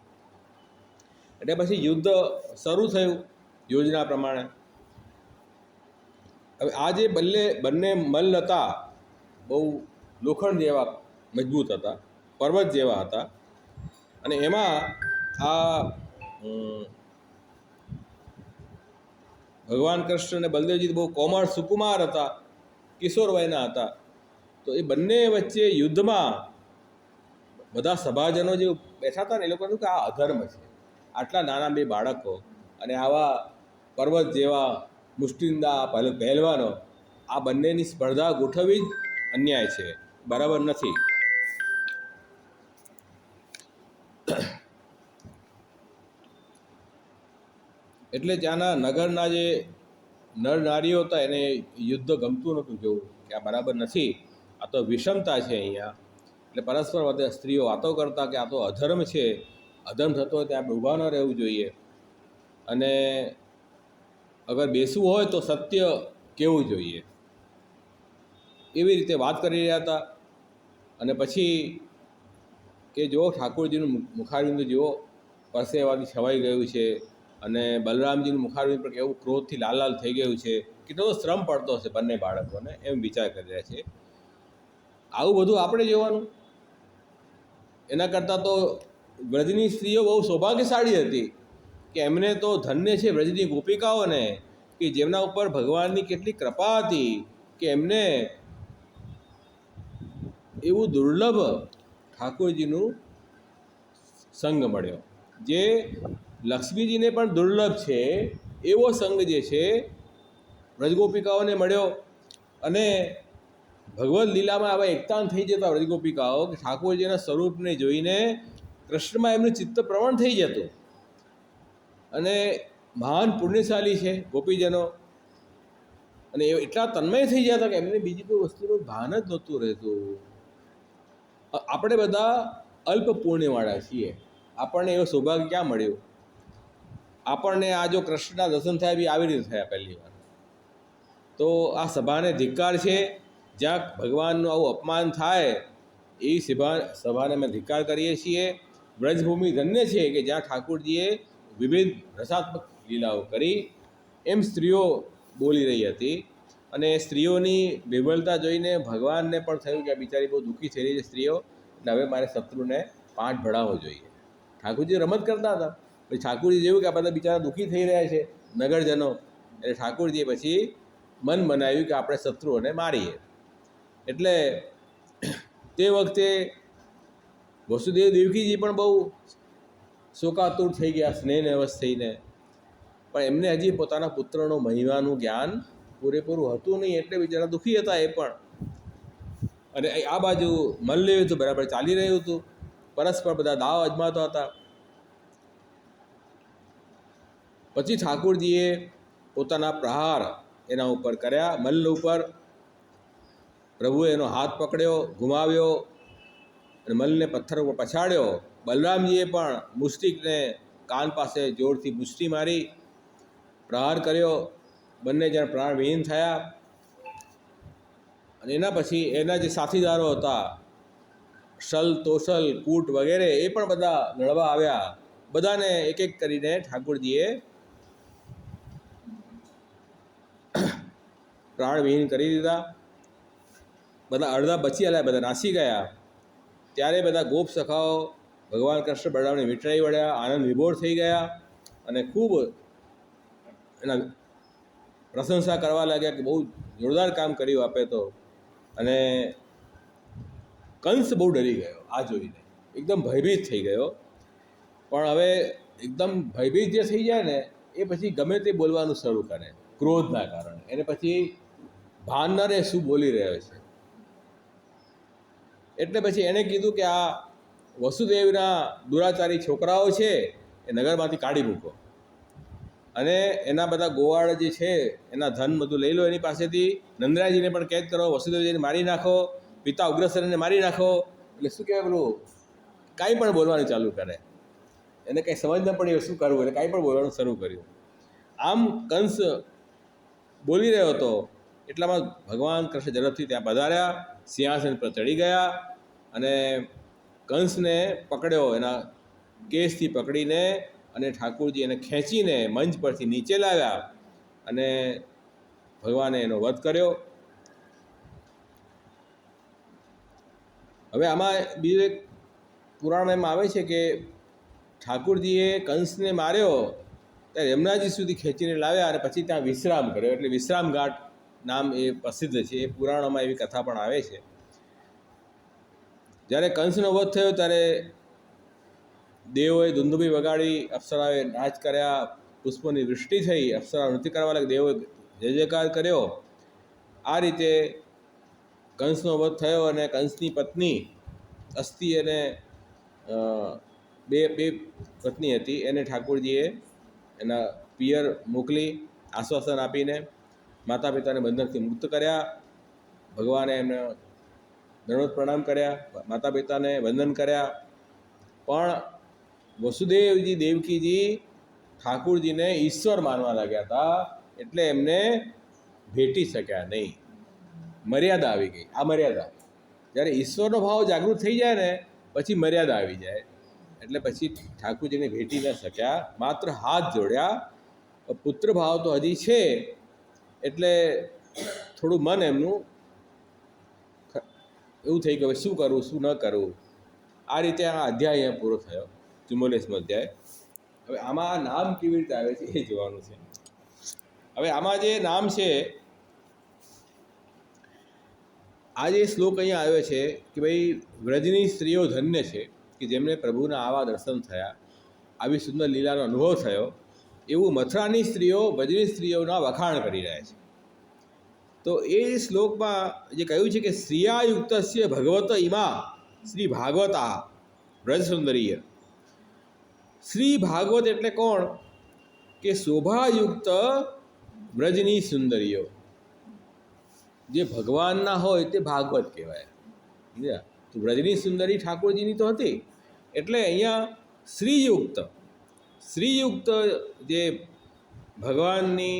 એટલે પછી યુદ્ધ શરૂ થયું યોજના પ્રમાણે. હવે આ જે બંને મલ્લ હતા બહુ લોખંડ જેવા મજબૂત હતા, પર્વત જેવા હતા. અને એમાં આ ભગવાન કૃષ્ણ અને બલદેવજી બહુ કોમળ સુકુમાર હતા, કિશોર વયના હતા. તો એ બંને વચ્ચે યુદ્ધમાં બધા સભાજનો જે બેઠા હતા ને એ લોકો કહ્યું કે આ અધર્મ છે. આટલા નાના બે બાળકો અને આવા પર્વત જેવા મુષ્ટિંદા પહેલવાનો, આ બંનેની સ્પર્ધા ગોઠવવી જ અન્યાય છે, બરાબર નથી. એટલે ત્યાંના નગરના જે નર નારીઓ હતા એને યુદ્ધ ગમતું નહોતું જોવું કે આ બરાબર નથી, આ તો વિષમતા છે અહીંયા. એટલે પરસ્પર વધે સ્ત્રીઓ વાતો કરતા કે આ તો અધર્મ છે, અધર્મ થતો હોય ત્યાં આપણે ઊભા ન રહેવું જોઈએ, અને અગર બેસવું હોય તો સત્ય કહેવું જોઈએ. એવી રીતે વાત કરી રહ્યા હતા. અને પછી કે જો ઠાકોરજીનું મુખારવિંદ જુઓ પરસેવાથી છવાઈ ગયું છે, અને બલરામજીનું મુખારવિંદ પર કેવું ક્રોધથી લાલ લાલ થઈ ગયું છે, કેટલો શ્રમ પડતો હશે બંને બાળકોને, એમ વિચાર કરી રહ્યા છે. આવું બધું આપણે જોવાનું. એના કરતાં તો વ્રજની સ્ત્રીઓ બહુ સૌભાગ્યશાળી હતી કે એમને તો ધન્ય છે વ્રજની ગોપિકાઓને, કે જેમના ઉપર ભગવાનની કેટલી કૃપા હતી કે એમને એવું દુર્લભ ઠાકોરજીનું સંગ મળ્યો. જે લક્ષ્મીજીને પણ દુર્લભ છે એવો સંગ જે છે વ્રજગોપિકાઓને મળ્યો. અને ભગવદ્ લીલામાં આવા એકતાન થઈ જતા વ્રજગોપિકાઓ કે ઠાકોરજીના સ્વરૂપને જોઈને કૃષ્ણમાં એમનું ચિત્ત પ્રવણ થઈ જતું. અને મહાન પુણ્યશાળી છે ગોપીજનો, અને એ એટલા તન્મય થઈ જતા કે એમને બીજી કોઈ વસ્તુનું ભાન જ નહોતું રહેતું. આપણે બધા અલ્પ પુણ્યવાળા છીએ, આપણને એવું સૌભાગ્ય ક્યાં મળ્યું? આપણને આ જો કૃષ્ણના દર્શન થયા બી આવી રીતે થયા પહેલી વાર. તો આ સભાને ધિક્કાર છે. જ્યાં ભગવાનનું આવું અપમાન થાય એવી સભાને અમે ધિક્કાર કરીએ છીએ. વ્રજભૂમિ ધન્ય છે કે જ્યાં ઠાકોરજીએ વિવિધ રસાત્મક લીલાઓ કરી. એમ સ્ત્રીઓ બોલી રહી હતી. અને સ્ત્રીઓની વિવલતા જોઈને ભગવાનને પણ થયું કે આ બિચારી બહુ દુઃખી થઈ રહી છે સ્ત્રીઓ, એટલે હવે મારે શત્રુને પાઠ ભણાવવો જોઈએ. ઠાકોરજી રમત કરતા હતા. પછી ઠાકોરજી જેવું કે આ બધા બિચારા દુઃખી થઈ રહ્યા છે નગરજનો, એટલે ઠાકોરજીએ પછી મન બનાવ્યું કે આપણે શત્રુઓને મારીએ. એટલે તે વખતે વસુદેવ દેવકીજી પણ બહુ શોકાતુર થઈ ગયા, સ્નેહને વશ થઈને. પણ એમને હજી પોતાના પુત્રનો મહિમાનું જ્ઞાન પૂરેપૂરું હતું નહીં, એટલે બિચારા દુઃખી હતા એ પણ. અને આ બાજુ મલ્લ યુદ્ધ બરાબર ચાલી રહ્યું હતું, પરસ્પર બધા દાવ અજમાતા હતા. પછી ઠાકોરજીએ પોતાના પ્રહાર એના ઉપર કર્યા, મલ્લ ઉપર. પ્રભુએ એનો હાથ પકડ્યો, ઘુમાવ્યો અને મલ્લને પથ્થર ઉપર પછાડ્યો. બલરામજીએ પણ મુષ્ટિકને કાન પાસે જોરથી મુષ્ટિ મારી, પ્રહાર કર્યો. બંને જણ પ્રાણવિહીન થયા. અને એના પછી એના જે સાથીદારો હતા, શલ, તોષલ, કૂટ વગેરે, એ પણ બધા લડવા આવ્યા. બધાને એક એક કરીને ઠાકોરજીએ પ્રાણવિહીન કરી દીધા. બધા અડધા બચી આલ્યા, બધા નાસી ગયા. ત્યારે બધા ગોપ સખાઓ ભગવાન કૃષ્ણ બળરામને મીઠાઈ વળ્યા, આનંદ વિભોર થઈ ગયા અને ખૂબ એના પ્રશંસા કરવા લાગ્યા કે બહુ જોરદાર કામ કર્યું આપે તો. અને કંસ બહુ ડરી ગયો આ જોઈને, એકદમ ભયભીત થઈ ગયો. પણ હવે એકદમ ભયભીત જે થઈ જાય ને, એ પછી ગમે તે બોલવાનું શરૂ કરે ક્રોધના કારણે. એને પછી ભાન ન રહે શું બોલી રહ્યો છે. એટલે પછી એણે કીધું કે આ વસુદેવના દુરાચારી છોકરાઓ છે એ નગરમાંથી કાઢી મૂકો, અને એના બધા ગોવાળ જે છે એના ધન બધું લઈ લો એની પાસેથી. નંદરાજીને પણ કેદ કરો, વસુદેવજીને મારી નાખો, પિતા ઉગ્રસેનને મારી નાખો. એટલે શું કહેવાય પેલું, કાંઈ પણ બોલવાનું ચાલુ કરે. એને કંઈ સમજ ન પડી શું કરવું, એટલે કાંઈ પણ બોલવાનું શરૂ કર્યું. આમ કંસ બોલી રહ્યો હતો, એટલામાં ભગવાન કૃષ્ણ ઝડપથી ત્યાં પધાર્યા, સિંહાસન પર ચડી ગયા અને કંસને પકડ્યો, એના કેસથી પકડીને, અને ઠાકોરજી એને ખેંચીને મંચ પરથી નીચે લાવ્યા અને ભગવાને એનો વધ કર્યો. હવે આમાં બીજું એક પુરાણમાં એમ આવે છે કે ઠાકોરજીએ કંસને માર્યો ત્યારે યમુનાજી સુધી ખેંચીને લાવ્યા અને પછી ત્યાં વિશ્રામ કર્યો. એટલે વિશ્રામ ઘાટ નામ એ પ્રસિદ્ધ છે. એ પુરાણોમાં એવી કથા પણ આવે છે. જ્યારે કંસનો વધ થયો ત્યારે દેવોએ ધુંધુભી વગાડી, અપ્સરાઓએ નાચ કર્યા, પુષ્પોની વૃષ્ટિ થઈ, અપ્સરાઓ નૃત્ય કરવા લાગી, દેવોએ જય જયકાર કર્યો. આ રીતે કંસનો વધ થયો. અને કંસની પત્ની અસ્તિ અને બે પત્ની હતી, એને ઠાકોરજીએ એના પિયર મોકલી આશ્વાસન આપીને માતા પિતાને બંધનથી મુક્ત કર્યા. ભગવાને એમને દંડવત પ્રણામ કર્યા, માતા પિતાને વંદન કર્યા. પણ વસુદેવજી દેવકીજી ઠાકોરજીને ઈશ્વર માનવા લાગ્યા હતા, એટલે એમને ભેટી શક્યા નહીં. મર્યાદા આવી ગઈ. આ મર્યાદા, જ્યારે ઈશ્વરનો ભાવ જાગૃત થઈ જાય ને પછી મર્યાદા આવી જાય. એટલે પછી ઠાકોરજીને ભેટી ન શક્યા, માત્ર હાથ જોડ્યા. પુત્ર ભાવ તો હજી છે, એટલે થોડું મન એમનું એવું થઈ ગયું શું કરવું શું ન કરવું. આ રીતે આ અધ્યાય અહીંયા પૂરો થયો, 44મો અધ્યાય. હવે આમાં નામ કેવી રીતે આવે છે એ જોવાનું છે. હવે આમાં જે નામ છે, આ જે શ્લોક અહીંયા આવ્યો છે કે ભાઈ વ્રજની સ્ત્રીઓ ધન્ય છે કે જેમને પ્રભુના આવા દર્શન થયા, આવી સુંદર લીલાનો અનુભવ થયો. એવું મથુરાની સ્ત્રીઓ વ્રજની સ્ત્રીઓના વખાણ કરી રહ્યા છે. તો એ શ્લોકમાં જે કહ્યું છે કે શ્રિયાયુક્તસ્ય ભગવત ઇમા શ્રી ભાગવતા વ્રજ સુંદરીય. શ્રી ભાગવત એટલે કોણ? કે શોભાયુક્ત વ્રજની સુંદરીઓ. જે ભગવાનના હોય તે ભાગવત કહેવાય. તો વ્રજની સુંદરી ઠાકોરજીની તો હતી, એટલે અહીંયા શ્રીયુક્ત જે ભગવાનની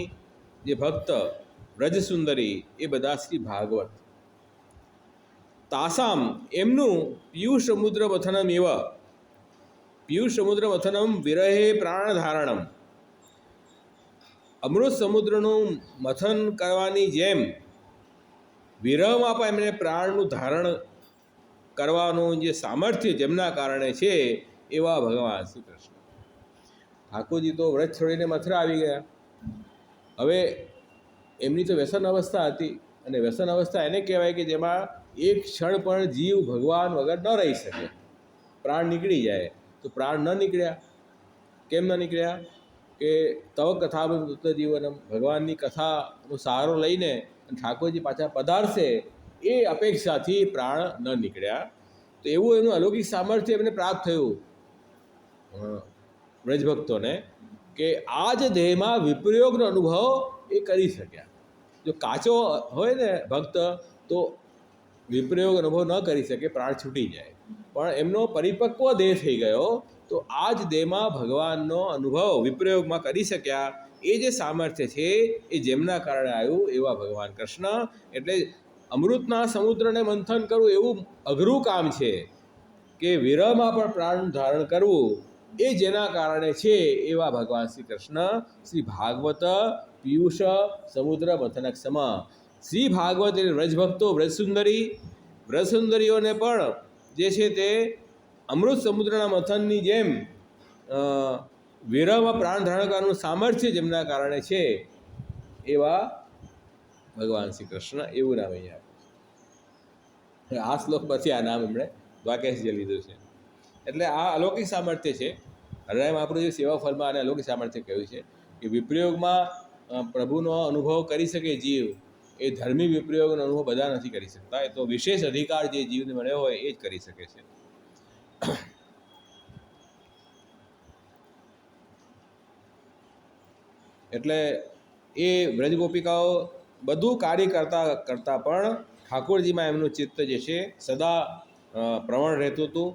જે ભક્ત વ્રજ સુંદરી એ બધા શ્રી ભાગવત. તાસામ એમનું પિયુષ સમુદ્ર મથનમ એવ, પિયુષ સમુદ્ર મથનમ વિરહે પ્રાણધારણમ. અમૃત સમુદ્રનું મથન કરવાની જેમ વિરહમાં પણ એમને પ્રાણનું ધારણ કરવાનું જે સામર્થ્ય જેમના કારણે છે એવા ભગવાન શ્રી કૃષ્ણ. ઠાકોરજી તો વ્રત છોડીને મથુરા આવી ગયા. હવે એમની તો વ્યસન અવસ્થા હતી, અને વ્યસન અવસ્થા એને કહેવાય કે જેમાં એક ક્ષણ પણ જીવ ભગવાન વગર ન રહી શકે. પ્રાણ નીકળી જાય તો પ્રાણ ન નીકળ્યા. કેમ ન નીકળ્યા? કે તવ કથામૃત જીવનમ, ભગવાનની કથાનો સહારો લઈને ઠાકોરજી પાછા પધારશે એ અપેક્ષાથી પ્રાણ ન નીકળ્યા. તો એવું એનું અલૌકિક સામર્થ્ય એમને પ્રાપ્ત થયું વ્રજભક્તોને, કે આ જ દેહમાં વિપ્રયોગનો અનુભવ એ કરી શક્યા. જો કાચો હોય ને ભક્ત તો વિપ્રયોગ અનુભવ ન કરી શકે, પ્રાણ છૂટી જાય. પણ એમનો પરિપક્વ દેહ થઈ ગયો તો આ જ દેહમાં ભગવાનનો અનુભવ વિપ્રયોગમાં કરી શક્યા. એ જે સામર્થ્ય છે એ જેમના કારણે આવ્યું એવા ભગવાન કૃષ્ણ. એટલે અમૃતના સમુદ્રને મંથન કરવું એવું અઘરું કામ છે, કે વિરહમાં પણ પ્રાણ ધારણ કરવું એ જેના કારણે છે એવા ભગવાન શ્રી કૃષ્ણ. શ્રી ભાગવત પિયુષ સમુદ્ર મંથનક સમ. શ્રી ભાગવત એટલે વ્રજભક્તો, વ્રજસુંદરી, વ્રજસુંદરીઓને પણ જે છે તે અમૃત સમુદ્રના મંથનની જેમ વિરહમાં પ્રાણ ધારણ કરવાનું સામર્થ્ય જેમના કારણે છે એવા ભગવાન શ્રી કૃષ્ણ, એવું નામ અહીંયા આપ્યું. આ શ્લોક પછી આ નામ એમણે દ્વારકેશજીએ લીધું છે. એટલે આ અલૌકિક સામર્થ્ય છે. હરિરાય મહાપ્રભુ જે સેવા ફળમાં આને અલૌકિક સામર્થ્ય કહ્યું છે કે વિપ્રયોગમાં પ્રભુનો અનુભવ કરી શકે જીવ, એ ધર્મી વિપ્રયોગનો અનુભવ બધા નથી કરી શકતા. એ તો વિશેષ અધિકાર જે જીવને મળ્યો હોય એ જ કરી શકે છે. એટલે એ વ્રજગોપિકાઓ બધું કાર્ય કરતાં પણ ઠાકોરજીમાં એમનું ચિત્ત જે છે સદા પ્રવણ રહેતું હતું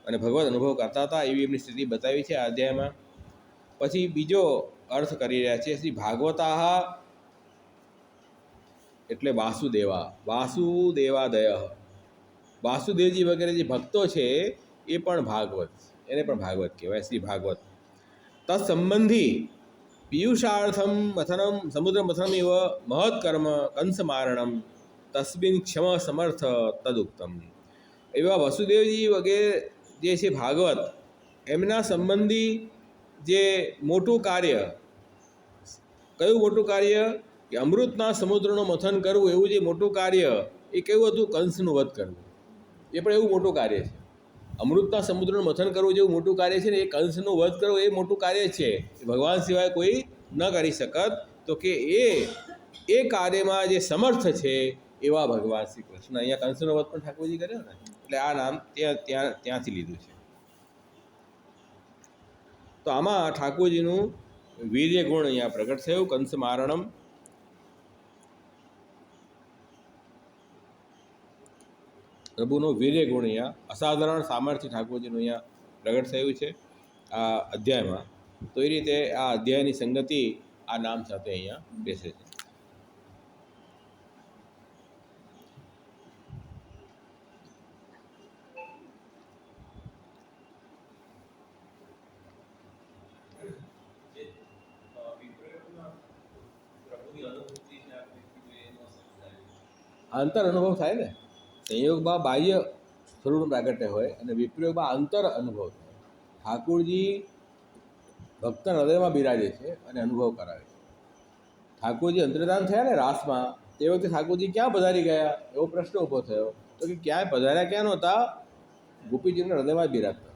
અને ભગવત અનુભવ કરતા હતા. એવી એમની સ્થિતિ બતાવી છે આ અધ્યાયમાં. પછી બીજો અર્થ કરી રહ્યા છે શ્રી ભાગવતા એટલે વાસુદેવા, વાસુદેવાદય. વાસુદેવજી વગેરે જે ભક્તો છે એ પણ ભાગવત, એને પણ ભાગવત કહેવાય. શ્રી ભાગવત તત્સંબંધી પિયુષાર્થમ મથનમ સમુદ્ર મથનમ એવ મહત્કર્મ કંસમારણમ તસ્મિન ક્ષમ સમર્થ તદુક્તમ. એવા વસુદેવજી વગેરે જે છે ભાગવત, એમના સંબંધી જે મોટું કાર્ય, કયું મોટું કાર્ય? કે અમૃતના સમુદ્રનું મથન કરવું એવું જે મોટું કાર્ય એ કેવું હતું? કંસનું વધ કરવું. એ પણ એવું મોટું કાર્ય છે. અમૃતના સમુદ્રનું મથન કરવું જેવું મોટું કાર્ય છે ને, એ કંસનું વધ કરવું એ મોટું કાર્ય છે. ભગવાન સિવાય કોઈ ન કરી શકત. તો કે એ કાર્યમાં જે સમર્થ છે એવા ભગવાન શ્રી કૃષ્ણ. અહીંયા કંસનો વધ પણ ઠાકોરજી કર્યો ને, એટલે આ નામ ત્યાંથી લીધું છે. તો આમાં ઠાકોરજીનું વીર્ય ગુણ અહીંયા પ્રગટ થયું. કંસ મારણમ, પ્રભુનો વીર્ય ગુણ અહીંયા, અસાધારણ સામર્થ્ય ઠાકોરજીનું અહીંયા પ્રગટ થયું છે આ અધ્યાયમાં. તો એ રીતે આ અધ્યાયની સંગતિ આ નામ સાથે અહીંયા બેસે છે. અંતર અનુભવ થાય ને, સંયોગમાં બાહ્ય સ્વરૂપનું પ્રાગટ્ય હોય અને વિપ્રયોગમાં અંતર અનુભવ થાય. ઠાકોરજી ભક્તના હૃદયમાં બિરાજે છે અને અનુભવ કરાવે છે. ઠાકોરજી અંતર્ધાન થયા ને રાસમાં, તે વખતે ઠાકોરજી ક્યાં પધારી ગયા એવો પ્રશ્ન ઊભો થયો. તો કે ક્યાંય પધાર્યા ક્યાં નહોતા, ગોપીજીના હૃદયમાં જ બિરાજતા.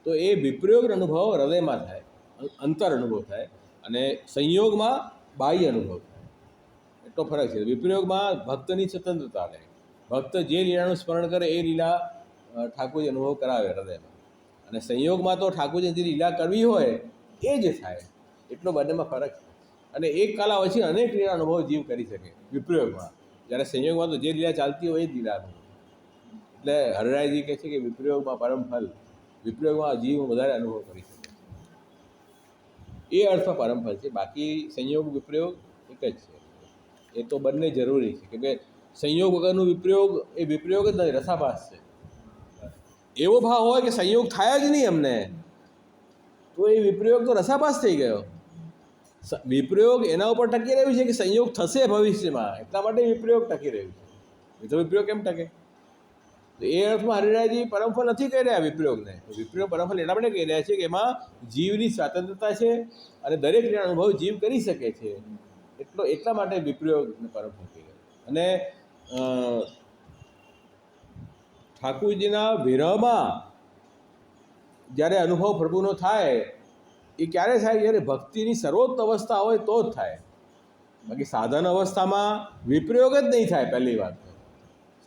તો એ વિપ્રયોગ અનુભવ હૃદયમાં થાય, અંતર અનુભવ થાય, અને સંયોગમાં બાહ્ય અનુભવ થાય. એટલો ફરક છે. વિપ્રયોગમાં ભક્તની સ્વતંત્રતા રહે. ભક્ત જે લીલાનું સ્મરણ કરે એ લીલા ઠાકોરજી અનુભવ કરાવે હૃદયમાં. અને સંયોગમાં તો ઠાકોરજી જે લીલા કરવી હોય એ જ થાય. એટલો બંનેમાં ફરક છે. અને એક કાલા પછી અનેક લીલા અનુભવ જીવ કરી શકે વિપ્રયોગમાં. જ્યારે સંયોગમાં તો જે લીલા ચાલતી હોય એ જ લીલા અનુભવ. એટલે હરિરાયજી કહે છે કે વિપ્રયોગમાં પરમ ફલ, વિપ્રયોગમાં જીવ વધારે અનુભવ કરી શકે. એ અર્થમાં પરમ ફલ છે. બાકી સંયોગ વિપ્રયોગ એક જ છે. એ તો બંને જરૂરી છે. કેમ કે સંયોગ વગરનું વિપ્રયોગ એ વિપ્રયોગ જ નથી, રસાભાસ છે. એવો ભાવ હોય કે સંયોગ થાય જ નહીં અમને, તો એ વિપ્રયોગ તો રસાભાસ થઈ ગયો. વિપ્રયોગ એના ઉપર ટકી રહ્યું છે કે સંયોગ થશે ભવિષ્યમાં, એટલા માટે વિપ્રયોગ ટકી રહ્યું છે. તો વિપ્રયોગ કેમ ટકે? તો એ અર્થમાં હરિરાયજી પરમફળ નથી કહી રહ્યા વિપ્રયોગને. વિપ્રયોગ પરમફળ એટલા માટે કહી રહ્યા છે કે એમાં જીવની સ્વતંત્રતા છે અને દરેક અનુભવ જીવ કરી શકે છે, એટલા માટે વિપ્રયોગને પરમફળ કહી રહ્યા. અને ઠાકુરજીના વિરહમાં જ્યારે અનુભવ પ્રભુનો થાય એ ક્યારે થાય? જ્યારે ભક્તિની સર્વોચ્ચ અવસ્થા હોય તો જ થાય. બાકી સાધન અવસ્થામાં વિપ્રયોગ જ નહીં થાય. પહેલી વાત,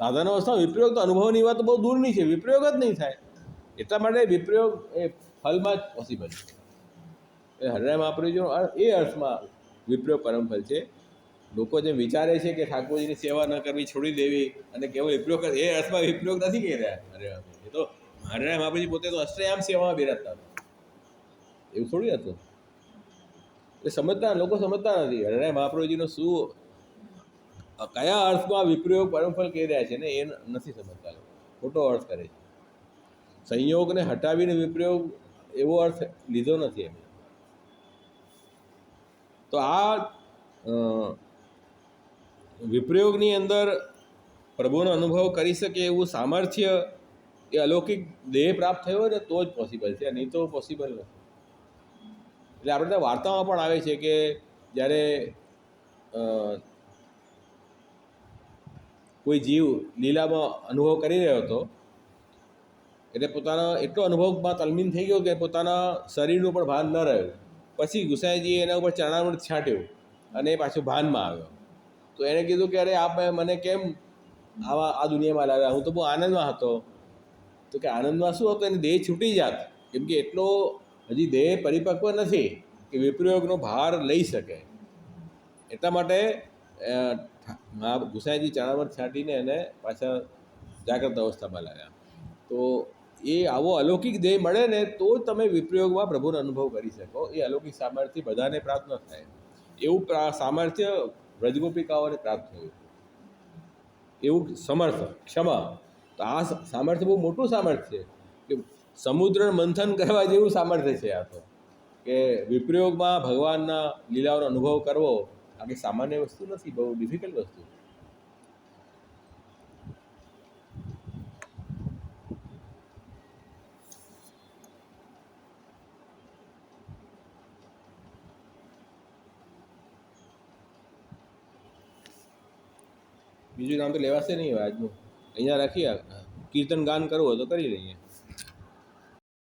સાધન અવસ્થામાં વિપ્રયોગ તો અનુભવની વાત બહુ દૂરની છે, વિપ્રયોગ જ નહીં થાય. એટલા માટે વિપ્રયોગ એ ફલમાં જ પોસિબલ છે. એ હરિરાય મહાપ્રભુજીનો એ અર્થમાં વિપ્રયોગ પરમફળ છે. લોકો જે વિચારે છે કે ઠાકોરજીની સેવા ન કરવી, છોડી દેવી અને કેવળ વિપ્રયોગ કરે, એ અર્થમાં વિપ્રયોગ નથી કહી રહ્યા હરિરાય. એ તો હરિરાય મહાપ્રભુજી પોતે તો અષ્ટયામ સેવામાં બિરાજતા હતા, એવું થોડી હતું. એ લોકો સમજતા નથી હરિરાય મહાપ્રભુજીનો શું, કયા અર્થમાં વિપ્રયોગ પરમફળ કહી રહ્યા છે ને, એ નથી સમજતા. ખોટો અર્થ કરે છે. સંયોગને હટાવીને વિપ્રયોગ એવો અર્થ લીધો નથી એમ. તો આ વિપ્રયોગની અંદર પ્રભુનો અનુભવ કરી શકે એવું સામર્થ્ય એ અલૌકિક દેહ પ્રાપ્ત થયો હોય ને તો જ પોસિબલ છે, નહીં તો પોસિબલ નથી. એટલે આપણે ત્યાં વાર્તામાં પણ આવે છે કે જ્યારે કોઈ જીવ લીલામાં અનુભવ કરી રહ્યો હતો, એટલે પોતાના એટલો અનુભવમાં તલ્મીન થઈ ગયો કે પોતાના શરીરનું પણ ભાન ન રહ્યું. પછી ગુસાઈજીએ એના ઉપર ચરણામૃત છાંટ્યું અને એ પાછું ભાનમાં આવ્યો. તો એણે કીધું કે અરે આપ મને કેમ આ દુનિયામાં લાવ્યા? હું તો બહુ આનંદમાં હતો. તો કે આનંદમાં શું હતો? એની દેહ છૂટી જાત, કેમ કે એટલો હજી દેહ પરિપક્વ નથી કે વિપ્રયોગનો ભાર લઈ શકે. એટલા માટે ગુસાઈજી ચરણામૃત છાંટીને એને પાછા જાગ્રત અવસ્થામાં લાવ્યા. તો એ આવો અલૌકિક દેહ મળે ને તો જ તમે વિપ્રયોગમાં પ્રભુનો અનુભવ કરી શકો. એ અલૌકિક સામર્થ્ય બધાને પ્રાપ્ત ન થાય. એવું સામર્થ્ય વ્રજગોપિકાઓને પ્રાપ્ત થયું, એવું સમર્થ ક્ષમા. તો આ સામર્થ્ય બહુ મોટું સામર્થ્ય છે, કે સમુદ્ર મંથન કરવા જેવું સામર્થ્ય છે આ તો. કે વિપ્રયોગમાં ભગવાનના લીલાઓનો અનુભવ કરવો આ કંઈ સામાન્ય વસ્તુ નથી, બહુ ડિફિકલ્ટ વસ્તુ. બીજું નામ તો લેવાશે નહીં હવે આજનું. અહીંયા રાખીએ. કીર્તન ગાન કરવું હોય તો કરી લઈએ.